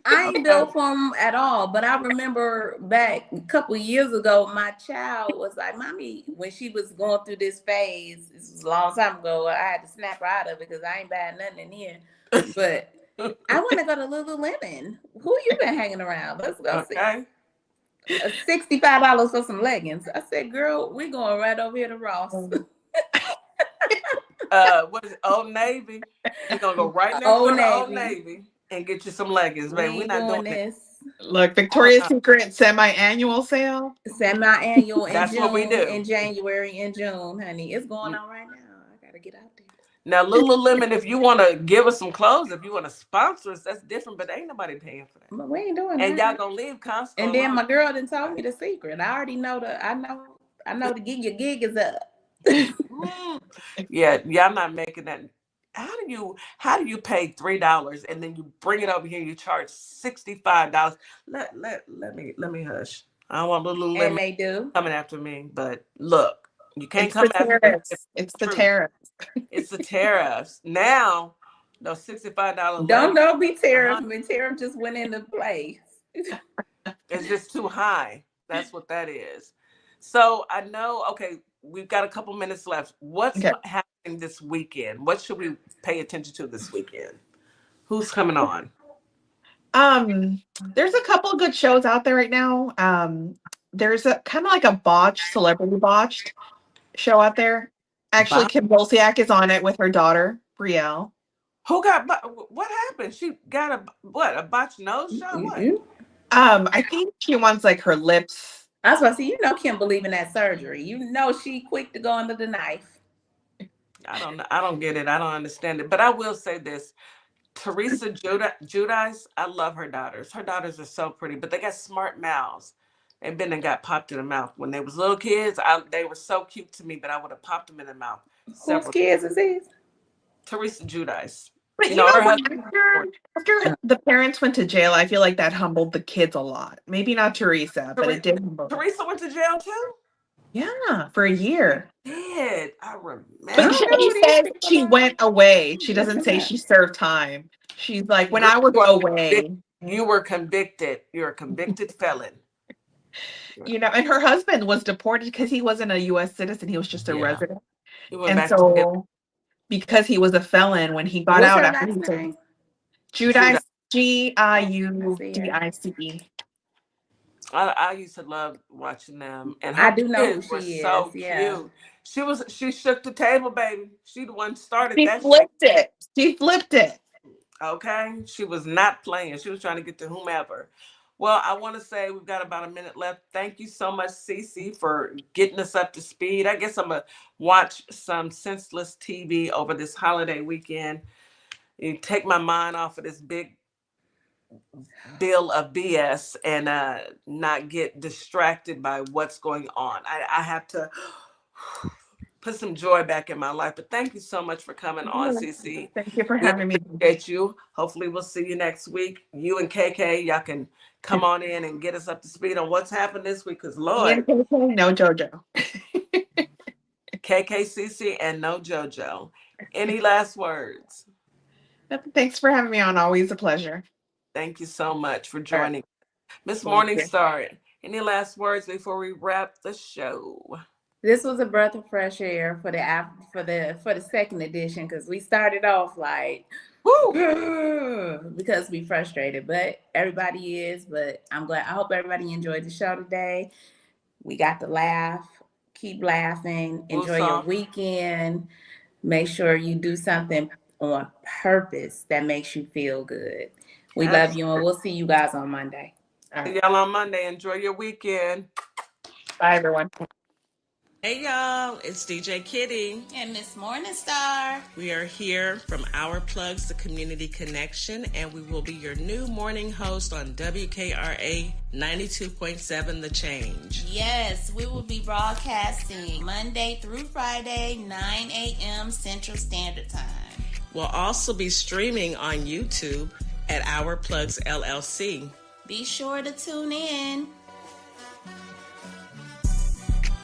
I ain't built for them at all, but I remember back a couple of years ago, my child was like, "Mommy," when she was going through this phase. This was a long time ago. I had to snap her out of it because I ain't buying nothing in here. But I want to go to Lululemon. Who you been hanging around? Let's go see. $65 for some leggings. I said, "Girl, we're going right over here to Ross." What is it? Old Navy? We're gonna go right next to Old Navy. And get you some leggings, baby. We're not doing this. Look, Victoria's Secret semi-annual sale. Semi-annual in That's June, what we do. in January and June, honey. It's going on right now. I gotta get out there. Now, Lululemon, if you want to give us some clothes, if you want to sponsor us, that's different. But ain't nobody paying for that. But we ain't doing and that. y'all gonna leave Costco. And then my girl done told me the secret. I already know I know the gig. Your gig is up. Yeah, y'all not making that. How do you pay $3 and then you bring it over here? You charge $65. Let me hush. I don't want Lululemon and they do coming after me. But look, you can't come after me. It's the tariffs. It's the tariffs. Now, no $65. Don't be tariff. When tariff just went into place. It's just too high. That's what that is. So I know. Okay, we've got a couple minutes left. What's happening this weekend? What should we pay attention to this weekend? Who's coming on? There's a couple of good shows out there right now. There's a kind of like a celebrity botched show out there. Actually, Kim Zolciak is on it with her daughter, Brielle. What happened? She got a botched nose show? What? I think she wants like her lips. I was about to say, Kim believe in that surgery. She quick to go under the knife. I don't know. I don't get it. I don't understand it. But I will say this. Teresa Giudice, I love her daughters. Her daughters are so pretty, but they got smart mouths. They've been and got popped in the mouth. When they was little kids, they were so cute to me, but I would have popped them in the mouth. Whose kids is these? Teresa Giudice. But after the parents went to jail, I feel like that humbled the kids a lot. Maybe not Teresa, but it did humble. Teresa went to jail too? Yeah, for a year. Did I But I remember? don't know she who these says people she are. went away. She Look doesn't them say up. she served time. She's like, when Girl, I was away, you were convicted. You're a convicted felon. and her husband was deported because he wasn't a U.S. citizen. He was just a Yeah. resident. He went And back to him. so because he was a felon, when he got What's out her after he last served, name? Judah. Giudice, Oh, I see her. Giudice. I used to love watching them, and I her do know who kids were she is. so Yeah. cute. She shook the table, baby. She the one started She that shit. flipped it. She flipped it. Okay, she was not playing. She was trying to get to whomever. Well, I want to say we've got about a minute left. Thank you so much, Cece, for getting us up to speed. I guess I'm gonna watch some senseless TV over this holiday weekend. You take my mind off of this big bill of BS and not get distracted by what's going on. I have to put some joy back in my life. But thank you so much for coming on, CC. Thank you for We having me. appreciate you. Hopefully we'll see you next week. You and KK, y'all can come on in and get us up to speed on what's happened this week. Because Lord, No JoJo. KKCC and no JoJo. Any last words? Thanks for having me on. Always a pleasure. Thank you so much for All right. joining. Miss Thank you. Morningstar, any last words before we wrap the show? This was a breath of fresh air for the second edition because we started off like because we frustrated, but everybody is. But I'm glad. I hope everybody enjoyed the show today. We got to laugh. Keep laughing. Enjoy your weekend. Make sure you do something on purpose that makes you feel good. We love you, and we'll see you guys on Monday. See y'all on Monday. Enjoy your weekend. Bye, everyone. Hey y'all, it's DJ Kitty and Miss Morningstar. We are here from Our Plugs, the Community Connection, and we will be your new morning host on WKRA 92.7 The Change. Yes, we will be broadcasting Monday through Friday, 9 a.m. Central Standard Time. We'll also be streaming on YouTube at Our Plugs LLC. Be sure to tune in.